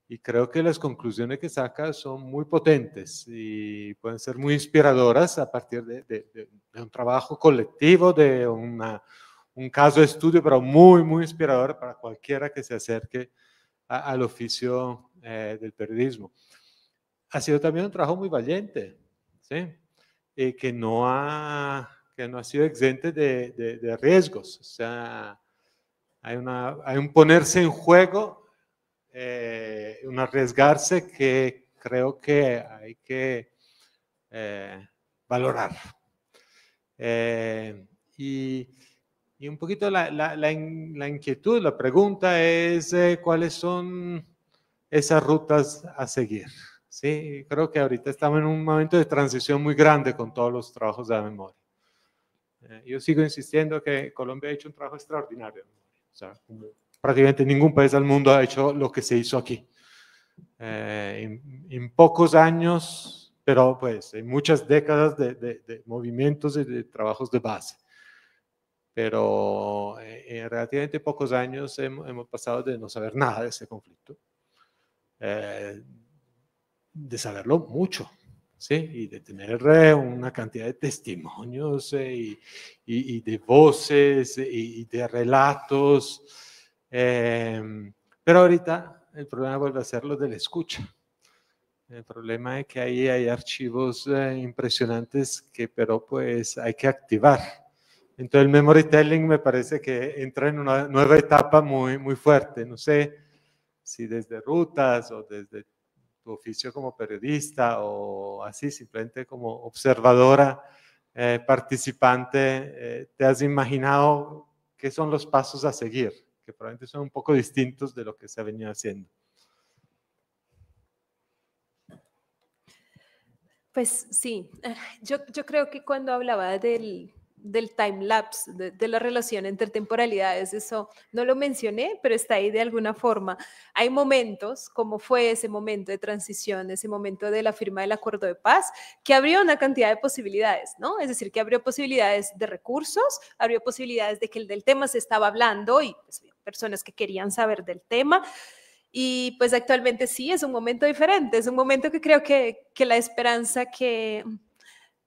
Y creo que las conclusiones que saca son muy potentes y pueden ser muy inspiradoras a partir de un trabajo colectivo, de un caso de estudio, pero muy inspirador para cualquiera que se acerque al oficio del periodismo. Ha sido también un trabajo muy valiente, ¿sí? Que no ha sido exento de riesgos. O sea, hay un ponerse en juego, un arriesgarse que creo que hay que valorar. Y un poquito la inquietud, la pregunta es ¿cuáles son esas rutas a seguir? Sí, creo que ahorita estamos en un momento de transición muy grande con todos los trabajos de la memoria. Yo sigo insistiendo que Colombia ha hecho un trabajo extraordinario. O sea, como prácticamente ningún país del mundo ha hecho lo que se hizo aquí. En pocos años, pero pues en muchas décadas de movimientos y de trabajos de base. Pero en relativamente pocos años hemos pasado de no saber nada de ese conflicto, de saberlo mucho, ¿sí? Y de tener una cantidad de testimonios y de voces y de relatos. Pero ahorita el problema vuelve a ser lo de la escucha. El problema es que ahí hay archivos impresionantes pero pues hay que activar. Entonces el memory telling me parece que entra en una nueva etapa muy fuerte. No sé si desde Rutas o desde tu oficio como periodista o así simplemente como observadora, participante, te has imaginado qué son los pasos a seguir, que probablemente son un poco distintos de lo que se ha venido haciendo. Pues sí, yo creo que cuando hablaba del time lapse, de la relación entre temporalidades, eso no lo mencioné, pero está ahí de alguna forma. Hay momentos, como fue ese momento de transición, ese momento de la firma del acuerdo de paz, que abrió una cantidad de posibilidades, ¿no? Es decir, que abrió posibilidades de recursos, abrió posibilidades de que del tema se estaba hablando y pues, personas que querían saber del tema. Y pues actualmente sí, es un momento diferente, es un momento que creo que la esperanza que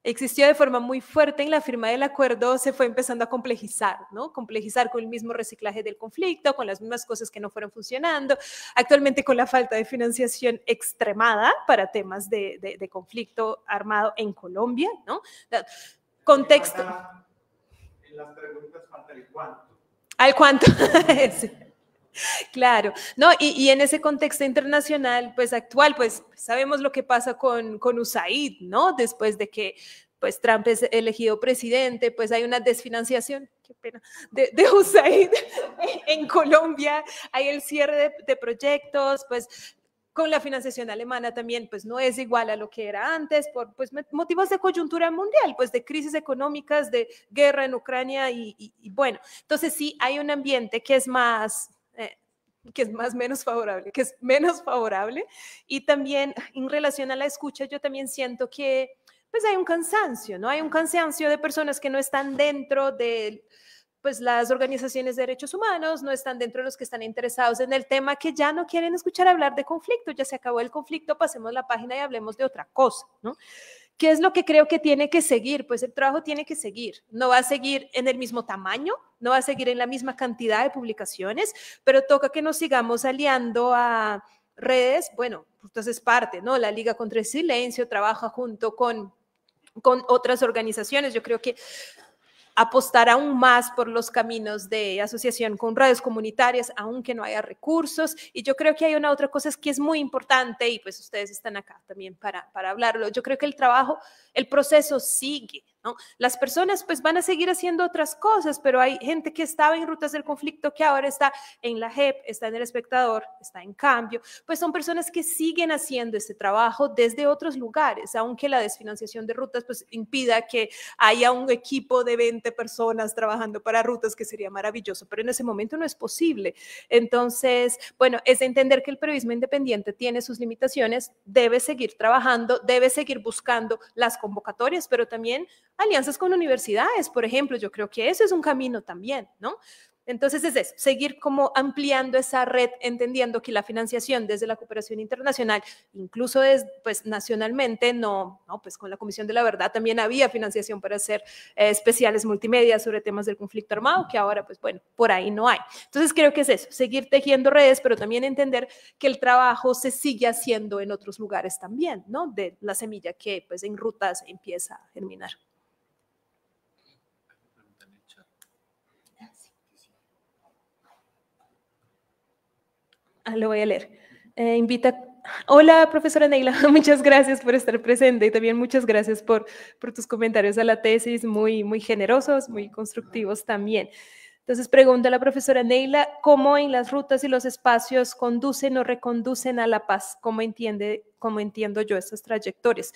existió de forma muy fuerte en la firma del acuerdo se fue empezando a complejizar, ¿no? Complejizar con el mismo reciclaje del conflicto, con las mismas cosas que no fueron funcionando, actualmente con la falta de financiación extremada para temas de conflicto armado en Colombia, ¿no? Contexto. En las preguntas falta el cuánto. ¿Al cuánto? Sí. Claro, no, y en ese contexto internacional, pues actual, pues sabemos lo que pasa con USAID, ¿no? Después de que pues Trump es elegido presidente, pues hay una desfinanciación qué pena, de USAID en Colombia, hay el cierre de proyectos, pues con la financiación alemana también, pues no es igual a lo que era antes, por pues, motivos de coyuntura mundial, pues de crisis económicas, de guerra en Ucrania y bueno, entonces sí hay un ambiente que es menos favorable y también en relación a la escucha yo también siento que pues hay un cansancio, ¿no? Hay un cansancio de personas que no están dentro de pues las organizaciones de derechos humanos, no están dentro de los que están interesados en el tema, que ya no quieren escuchar hablar de conflicto, ya se acabó el conflicto, pasemos la página y hablemos de otra cosa, ¿no? ¿Qué es lo que creo que tiene que seguir? Pues el trabajo tiene que seguir, no va a seguir en el mismo tamaño, no va a seguir en la misma cantidad de publicaciones, pero toca que nos sigamos aliando a redes, bueno, entonces parte, ¿no? La Liga contra el Silencio trabaja junto con otras organizaciones, yo creo que apostar aún más por los caminos de asociación con redes comunitarias, aunque no haya recursos. Y yo creo que hay una otra cosa que es muy importante, y pues ustedes están acá también para hablarlo. Yo creo que el proceso sigue, ¿no? Las personas pues van a seguir haciendo otras cosas, pero hay gente que estaba en Rutas del Conflicto que ahora está en la JEP, está en El Espectador, está en Cambio, pues son personas que siguen haciendo este trabajo desde otros lugares, aunque la desfinanciación de Rutas pues impida que haya un equipo de 20 personas trabajando para Rutas, que sería maravilloso, pero en ese momento no es posible. Entonces, bueno, es entender que el periodismo independiente tiene sus limitaciones, debe seguir trabajando, debe seguir buscando las convocatorias, pero también alianzas con universidades, por ejemplo. Yo creo que ese es un camino también, ¿no? Entonces es eso, seguir como ampliando esa red, entendiendo que la financiación desde la cooperación internacional, incluso pues nacionalmente, pues con la Comisión de la Verdad también había financiación para hacer especiales multimedia sobre temas del conflicto armado, que ahora pues bueno, por ahí no hay. Entonces creo que es eso, seguir tejiendo redes, pero también entender que el trabajo se sigue haciendo en otros lugares también, ¿no? De la semilla que pues en Rutas empieza a germinar. Lo voy a leer. Hola, profesora Neila, muchas gracias por estar presente y también muchas gracias por tus comentarios a la tesis, muy, muy generosos, muy constructivos también. Entonces pregunta la profesora Neila, ¿cómo en las rutas y los espacios conducen o reconducen a la paz? ¿Cómo entiendo yo estas trayectorias?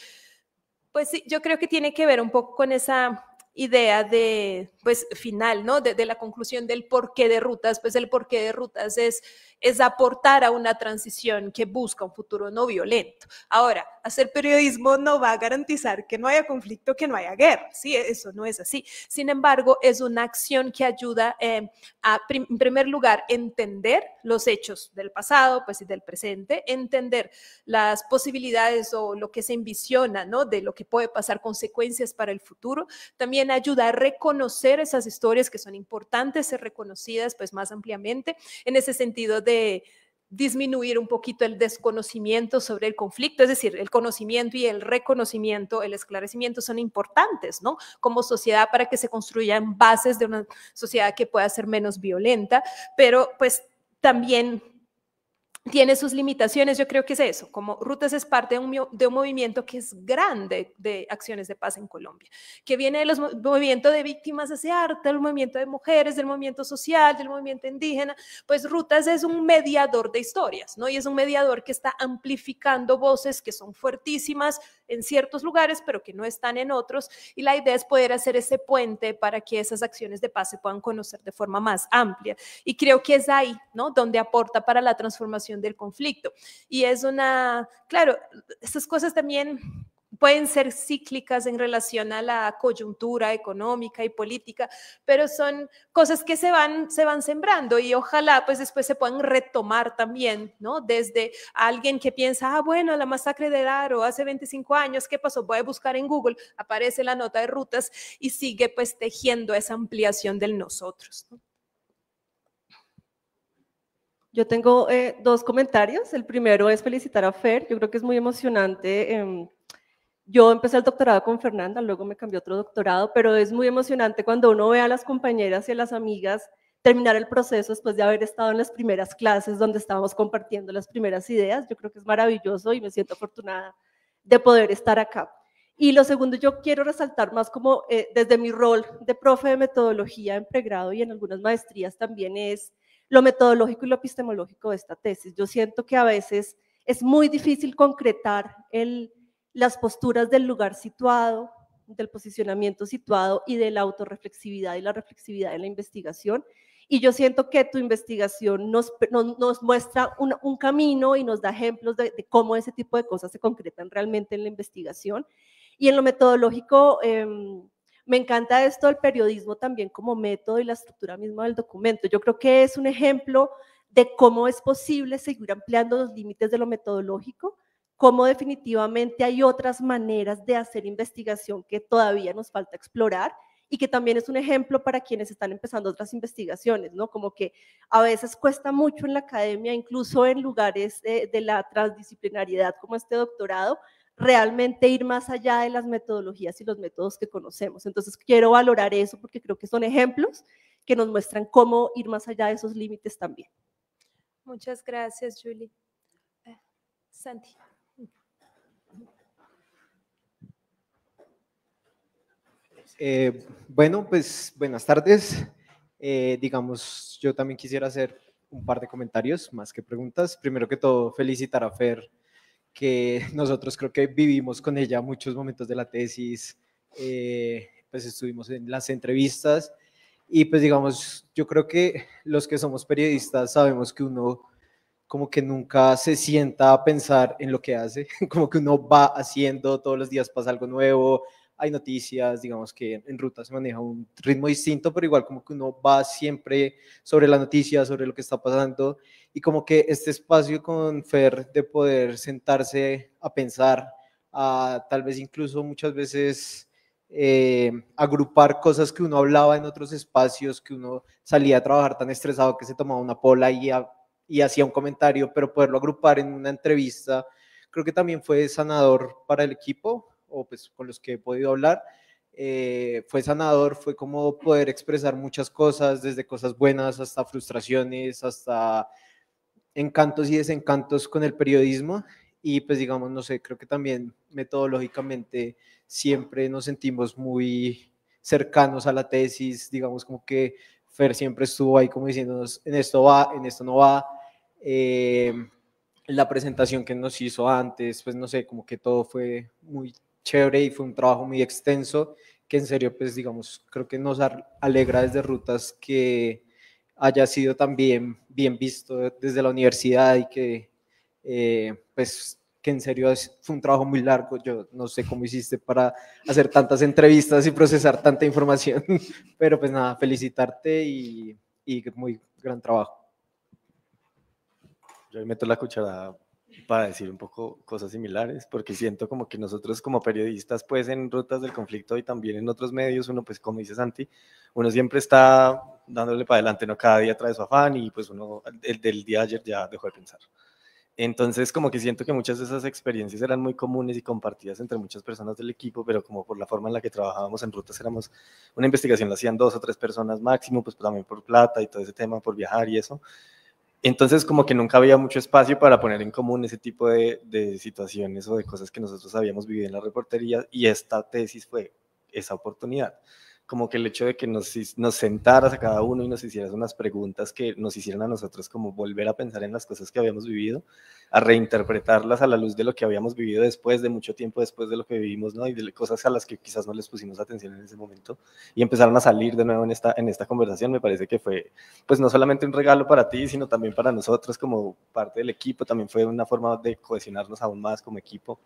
Pues sí, yo creo que tiene que ver un poco con esa idea de, pues, final, ¿no? De la conclusión del porqué de Rutas, pues el porqué de Rutas es aportar a una transición que busca un futuro no violento. Ahora, hacer periodismo no va a garantizar que no haya conflicto, que no haya guerra, ¿sí? Eso no es así. Sin embargo, es una acción que ayuda en primer lugar, entender los hechos del pasado, pues, y del presente, entender las posibilidades o lo que se envisiona, ¿no? De lo que puede pasar, consecuencias para el futuro. También ayuda a reconocer esas historias que son importantes ser reconocidas, pues, más ampliamente, en ese sentido de disminuir un poquito el desconocimiento sobre el conflicto, es decir, el conocimiento y el reconocimiento, el esclarecimiento son importantes, ¿no? Como sociedad, para que se construyan bases de una sociedad que pueda ser menos violenta, pero pues también tiene sus limitaciones. Yo creo que es eso, como Rutas es parte de un movimiento que es grande de acciones de paz en Colombia, que viene de los movimientos de víctimas hace harto, del movimiento de mujeres, del movimiento social, del movimiento indígena. Pues Rutas es un mediador de historias, ¿no? Y es un mediador que está amplificando voces que son fuertísimas en ciertos lugares, pero que no están en otros, y la idea es poder hacer ese puente para que esas acciones de paz se puedan conocer de forma más amplia, y creo que es ahí, ¿no? Donde aporta para la transformación del conflicto. Y es claro, estas cosas también pueden ser cíclicas en relación a la coyuntura económica y política, pero son cosas que se van sembrando, y ojalá pues después se puedan retomar también, ¿no? Desde alguien que piensa, bueno, la masacre de Daro hace 25 años, ¿qué pasó? Voy a buscar en Google, aparece la nota de Rutas y sigue pues tejiendo esa ampliación del nosotros, ¿no? Yo tengo dos comentarios. El primero es felicitar a Fer. Yo creo que es muy emocionante. Yo empecé el doctorado con Fernanda, luego me cambió otro doctorado, pero es muy emocionante cuando uno ve a las compañeras y a las amigas terminar el proceso después de haber estado en las primeras clases donde estábamos compartiendo las primeras ideas. Yo creo que es maravilloso y me siento afortunada de poder estar acá. Y lo segundo, yo quiero resaltar más como desde mi rol de profe de metodología en pregrado y en algunas maestrías también es lo metodológico y lo epistemológico de esta tesis. Yo siento que a veces es muy difícil concretar las posturas del lugar situado, del posicionamiento situado y de la autorreflexividad y la reflexividad en la investigación. Y yo siento que tu investigación nos muestra un camino y nos da ejemplos de cómo ese tipo de cosas se concretan realmente en la investigación. Y en lo metodológico, me encanta esto del periodismo también como método y la estructura misma del documento. Yo creo que es un ejemplo de cómo es posible seguir ampliando los límites de lo metodológico, cómo definitivamente hay otras maneras de hacer investigación que todavía nos falta explorar y que también es un ejemplo para quienes están empezando otras investigaciones, ¿no? Como que a veces cuesta mucho en la academia, incluso en lugares de la transdisciplinariedad como este doctorado, realmente ir más allá de las metodologías y los métodos que conocemos. Entonces quiero valorar eso porque creo que son ejemplos que nos muestran cómo ir más allá de esos límites también. Muchas gracias, Julie. Santi. Bueno, pues buenas tardes. Digamos, yo también quisiera hacer un par de comentarios más que preguntas. Primero que todo, felicitar a Fer, que nosotros creo que vivimos con ella muchos momentos de la tesis, pues estuvimos en las entrevistas y pues digamos, yo creo que los que somos periodistas sabemos que uno como que nunca se sienta a pensar en lo que hace, como que uno va haciendo, todos los días pasa algo nuevo, hay noticias, digamos que en Ruta se maneja un ritmo distinto, pero igual como que uno va siempre sobre la noticia, sobre lo que está pasando, y como que este espacio con Fer de poder sentarse a pensar, a tal vez incluso muchas veces agrupar cosas que uno hablaba en otros espacios, que uno salía a trabajar tan estresado que se tomaba una pola y hacía un comentario, pero poderlo agrupar en una entrevista, creo que también fue sanador para el equipo, o pues con los que he podido hablar, fue sanador, fue como poder expresar muchas cosas, desde cosas buenas hasta frustraciones, hasta encantos y desencantos con el periodismo, y pues digamos, no sé, creo que también metodológicamente siempre nos sentimos muy cercanos a la tesis, digamos como que Fer siempre estuvo ahí como diciéndonos, en esto va, en esto no va, la presentación que nos hizo antes, pues no sé, como que todo fue muy chévere y fue un trabajo muy extenso, que en serio, pues digamos, creo que nos alegra desde Rutas que haya sido también bien visto desde la universidad y que pues que en serio fue un trabajo muy largo. Yo no sé cómo hiciste para hacer tantas entrevistas y procesar tanta información, pero pues nada, felicitarte y muy gran trabajo. Yo meto la cucharada para decir un poco cosas similares, porque siento como que nosotros como periodistas, pues en Rutas del Conflicto y también en otros medios, uno pues como dice Santi, uno siempre está dándole para adelante, no cada día trae su afán y pues uno el del día de ayer ya dejó de pensar. Entonces como que siento que muchas de esas experiencias eran muy comunes y compartidas entre muchas personas del equipo, pero como por la forma en la que trabajábamos en Rutas éramos, una investigación la hacían 2 o 3 personas máximo, pues también por plata y todo ese tema, por viajar y eso. Entonces como que nunca había mucho espacio para poner en común ese tipo de situaciones o de cosas que nosotros habíamos vivido en la reportería, y esta tesis fue esa oportunidad. Como que el hecho de que nos sentaras a cada uno y nos hicieras unas preguntas que nos hicieran a nosotros como volver a pensar en las cosas que habíamos vivido, a reinterpretarlas a la luz de lo que habíamos vivido después de mucho tiempo, después de lo que vivimos, ¿no? Y de cosas a las que quizás no les pusimos atención en ese momento y empezaron a salir de nuevo en esta conversación, me parece que fue pues no solamente un regalo para ti, sino también para nosotros como parte del equipo, también fue una forma de cohesionarnos aún más como equipo.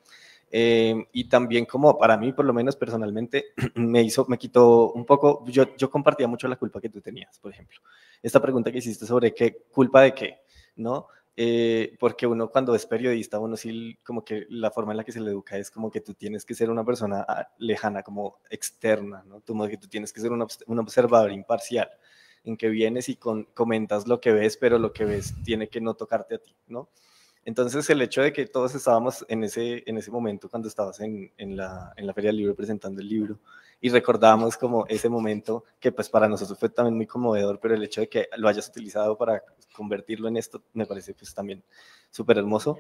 Y también como para mí, por lo menos personalmente, me quitó un poco, yo compartía mucho la culpa que tú tenías, por ejemplo. Esta pregunta que hiciste sobre qué, culpa de qué, ¿no? Porque uno cuando es periodista, uno sí, como que la forma en la que se le educa es como que tú tienes que ser una persona lejana, como externa, ¿no? Como que tú tienes que ser un observador imparcial, en que vienes y comentas lo que ves, pero lo que ves tiene que no tocarte a ti, ¿no? Entonces el hecho de que todos estábamos en ese momento cuando estabas en la Feria del Libro presentando el libro, y recordábamos como ese momento que pues para nosotros fue también muy conmovedor, pero el hecho de que lo hayas utilizado para convertirlo en esto me parece pues también súper hermoso.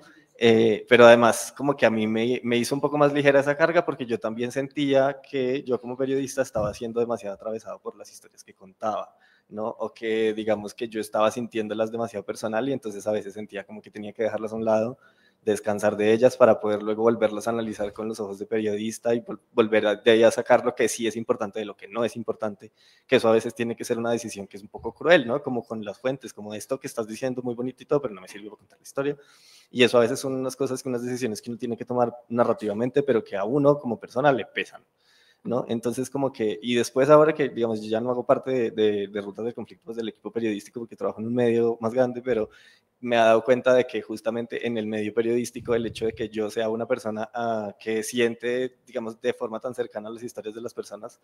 Pero además como que a mí me hizo un poco más ligera esa carga porque yo también sentía que yo como periodista estaba siendo demasiado atravesado por las historias que contaba, ¿no? O que digamos que yo estaba sintiéndolas demasiado personal y entonces a veces sentía como que tenía que dejarlas a un lado, descansar de ellas para poder luego volverlas a analizar con los ojos de periodista y volver de ahí a sacar lo que sí es importante de lo que no es importante, que eso a veces tiene que ser una decisión que es un poco cruel, ¿no? Como con las fuentes, como esto que estás diciendo muy bonito y todo, pero no me sirve para contar la historia. Y eso a veces son unas cosas, unas decisiones que uno tiene que tomar narrativamente, pero que a uno como persona le pesan, ¿no? Entonces como que, y después ahora que, digamos, yo ya no hago parte de Rutas del Conflicto, pues del equipo periodístico, porque trabajo en un medio más grande, pero me he dado cuenta de que justamente en el medio periodístico el hecho de que yo sea una persona que siente, digamos, de forma tan cercana las historias de las personas,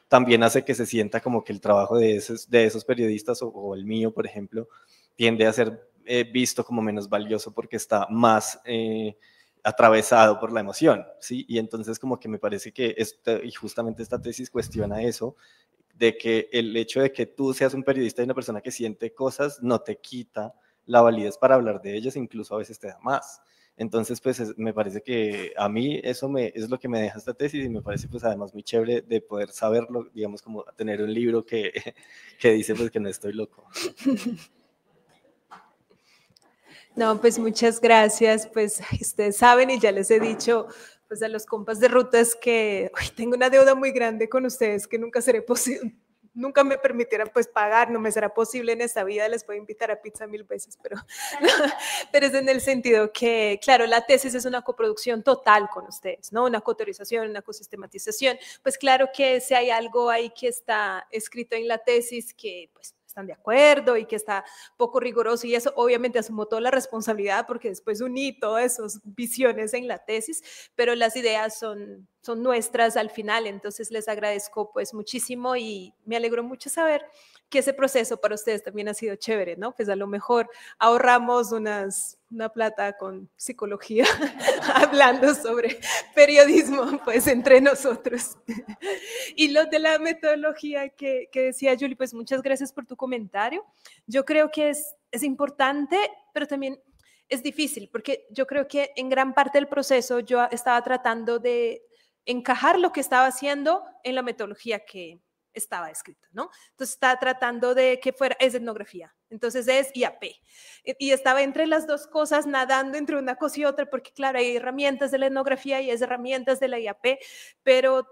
también hace que se sienta como que el trabajo de esos periodistas o el mío, por ejemplo, tiende a ser visto como menos valioso porque está más atravesado por la emoción, ¿sí? Y entonces como que me parece que y justamente esta tesis cuestiona eso, de que el hecho de que tú seas un periodista y una persona que siente cosas no te quita la validez para hablar de ellas, incluso a veces te da más. Entonces, pues me parece que a mí eso es lo que me deja esta tesis y me parece pues además muy chévere de poder saberlo, digamos como tener un libro que dice pues que no estoy loco. No, pues muchas gracias, pues ustedes saben y ya les he dicho pues a los compas de Rutas que tengo una deuda muy grande con ustedes que nunca seré posible, nunca me permitieran pues pagar, no me será posible en esta vida, les puedo invitar a pizza 1000 veces, pero es en el sentido que, claro, la tesis es una coproducción total con ustedes, ¿no? Una coautorización, una cosistematización, pues claro que si hay algo ahí que está escrito en la tesis que pues están de acuerdo y que está poco riguroso y eso obviamente asumo toda la responsabilidad porque después uní todas esas visiones en la tesis, pero las ideas son nuestras al final, entonces les agradezco pues muchísimo y me alegro mucho saber que ese proceso para ustedes también ha sido chévere, ¿no? Pues a lo mejor ahorramos una plata con psicología hablando sobre periodismo pues entre nosotros. Y lo de la metodología que decía Julie, pues muchas gracias por tu comentario. Yo creo que es importante, pero también es difícil, porque yo creo que en gran parte del proceso yo estaba tratando de encajar lo que estaba haciendo en la metodología que estaba escrita, ¿no? Entonces estaba tratando de que es etnografía, entonces es IAP. Y estaba entre las dos cosas, nadando entre una cosa y otra, porque claro, hay herramientas de la etnografía y hay herramientas de la IAP, pero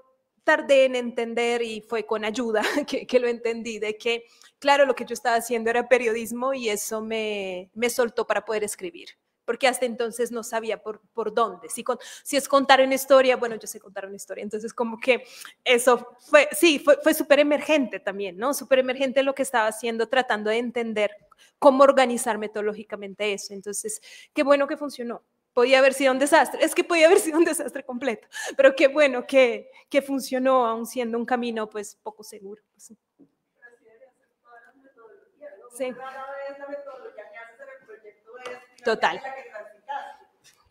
tardé en entender y fue con ayuda que lo entendí, de que claro, lo que yo estaba haciendo era periodismo y eso me soltó para poder escribir. Porque hasta entonces no sabía por dónde. Si es contar una historia, bueno, yo sé contar una historia, entonces como que eso fue súper emergente también, ¿no? Súper emergente lo que estaba haciendo, tratando de entender cómo organizar metodológicamente eso. Entonces, qué bueno que funcionó. Podía haber sido un desastre, es que podía haber sido un desastre completo, pero qué bueno que funcionó, aún siendo un camino pues poco seguro. Pues. Sí. Total.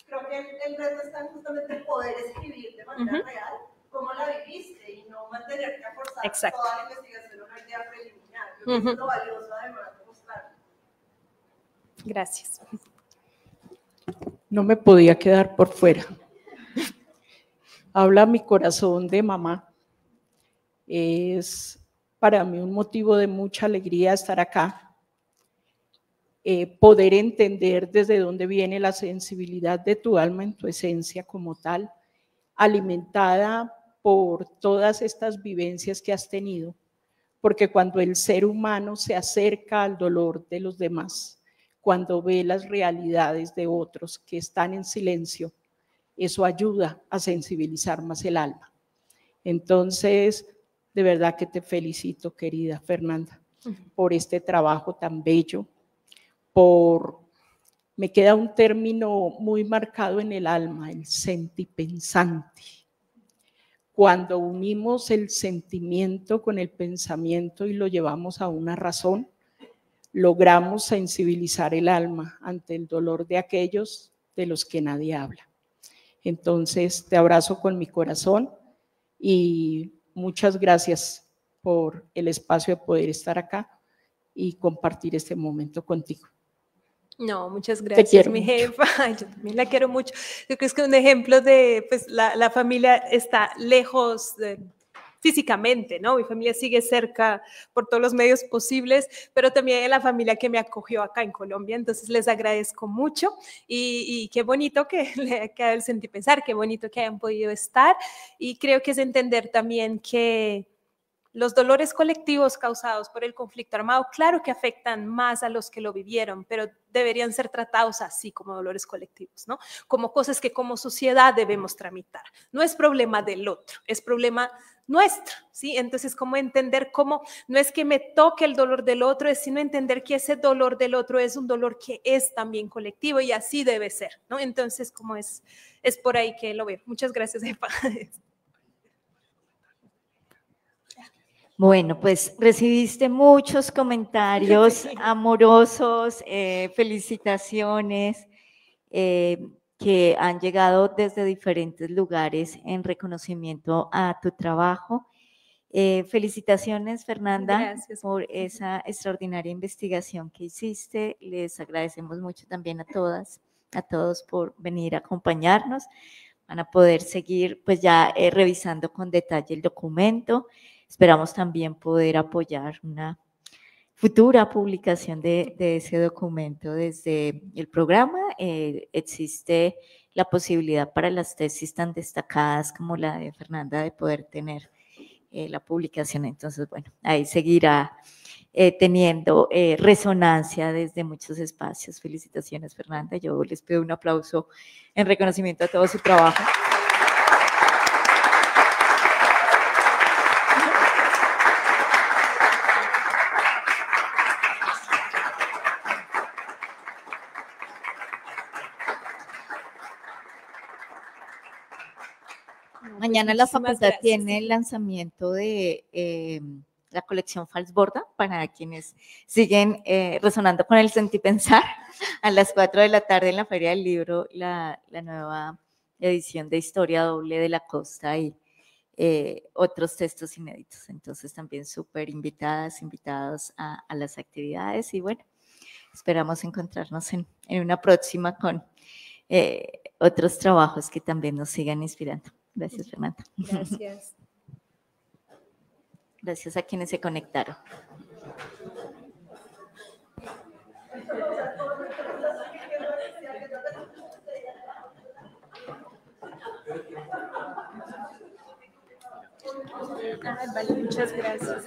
Creo que el reto está en justamente poder escribir de manera real cómo la viviste y no mantenerte a forzar toda la investigación o una idea preliminar. Creo que es lo valioso además de mostrar. Gracias. No me podía quedar por fuera. Habla mi corazón de mamá. Es para mí un motivo de mucha alegría estar acá. Poder entender desde dónde viene la sensibilidad de tu alma en tu esencia como tal, alimentada por todas estas vivencias que has tenido, porque cuando el ser humano se acerca al dolor de los demás, cuando ve las realidades de otros que están en silencio, eso ayuda a sensibilizar más el alma. Entonces, de verdad que te felicito, querida Fernanda, por este trabajo tan bello, me queda un término muy marcado en el alma, el sentipensante. Cuando unimos el sentimiento con el pensamiento y lo llevamos a una razón, logramos sensibilizar el alma ante el dolor de aquellos de los que nadie habla. Entonces te abrazo con mi corazón y muchas gracias por el espacio de poder estar acá y compartir este momento contigo. No, muchas gracias, mi jefa. Yo también la quiero mucho. Yo creo que es un ejemplo de, pues, la familia está lejos físicamente, ¿no? Mi familia sigue cerca por todos los medios posibles, pero también la familia que me acogió acá en Colombia, entonces les agradezco mucho y qué bonito que le ha quedado el sentir pensar, qué bonito que hayan podido estar y creo que es entender también que los dolores colectivos causados por el conflicto armado, claro que afectan más a los que lo vivieron, pero deberían ser tratados así como dolores colectivos, ¿no? Como cosas que como sociedad debemos tramitar. No es problema del otro, es problema nuestro, ¿sí? Entonces, como entender cómo no es que me toque el dolor del otro, es sino entender que ese dolor del otro es un dolor que es también colectivo y así debe ser, ¿no? Entonces, como es por ahí que lo veo. Muchas gracias, jefa. Bueno, pues recibiste muchos comentarios amorosos, felicitaciones que han llegado desde diferentes lugares en reconocimiento a tu trabajo. Felicitaciones, Fernanda, gracias por esa extraordinaria investigación que hiciste. Les agradecemos mucho también a todas, a todos por venir a acompañarnos. Van a poder seguir pues ya revisando con detalle el documento. Esperamos también poder apoyar una futura publicación de ese documento desde el programa. Existe la posibilidad para las tesis tan destacadas como la de Fernanda de poder tener la publicación. Entonces, bueno, ahí seguirá teniendo resonancia desde muchos espacios. Felicitaciones, Fernanda. Yo les pido un aplauso en reconocimiento a todo su trabajo. Mañana la facultad tiene el lanzamiento de la colección Falsborda para quienes siguen resonando con el sentipensar. A las 4 de la tarde en la Feria del Libro, la nueva edición de Historia Doble de la Costa y otros textos inéditos. Entonces también súper invitados a las actividades y bueno, esperamos encontrarnos en una próxima con otros trabajos que también nos sigan inspirando. Gracias, Fernanda. Gracias. Gracias a quienes se conectaron. Vale, muchas gracias.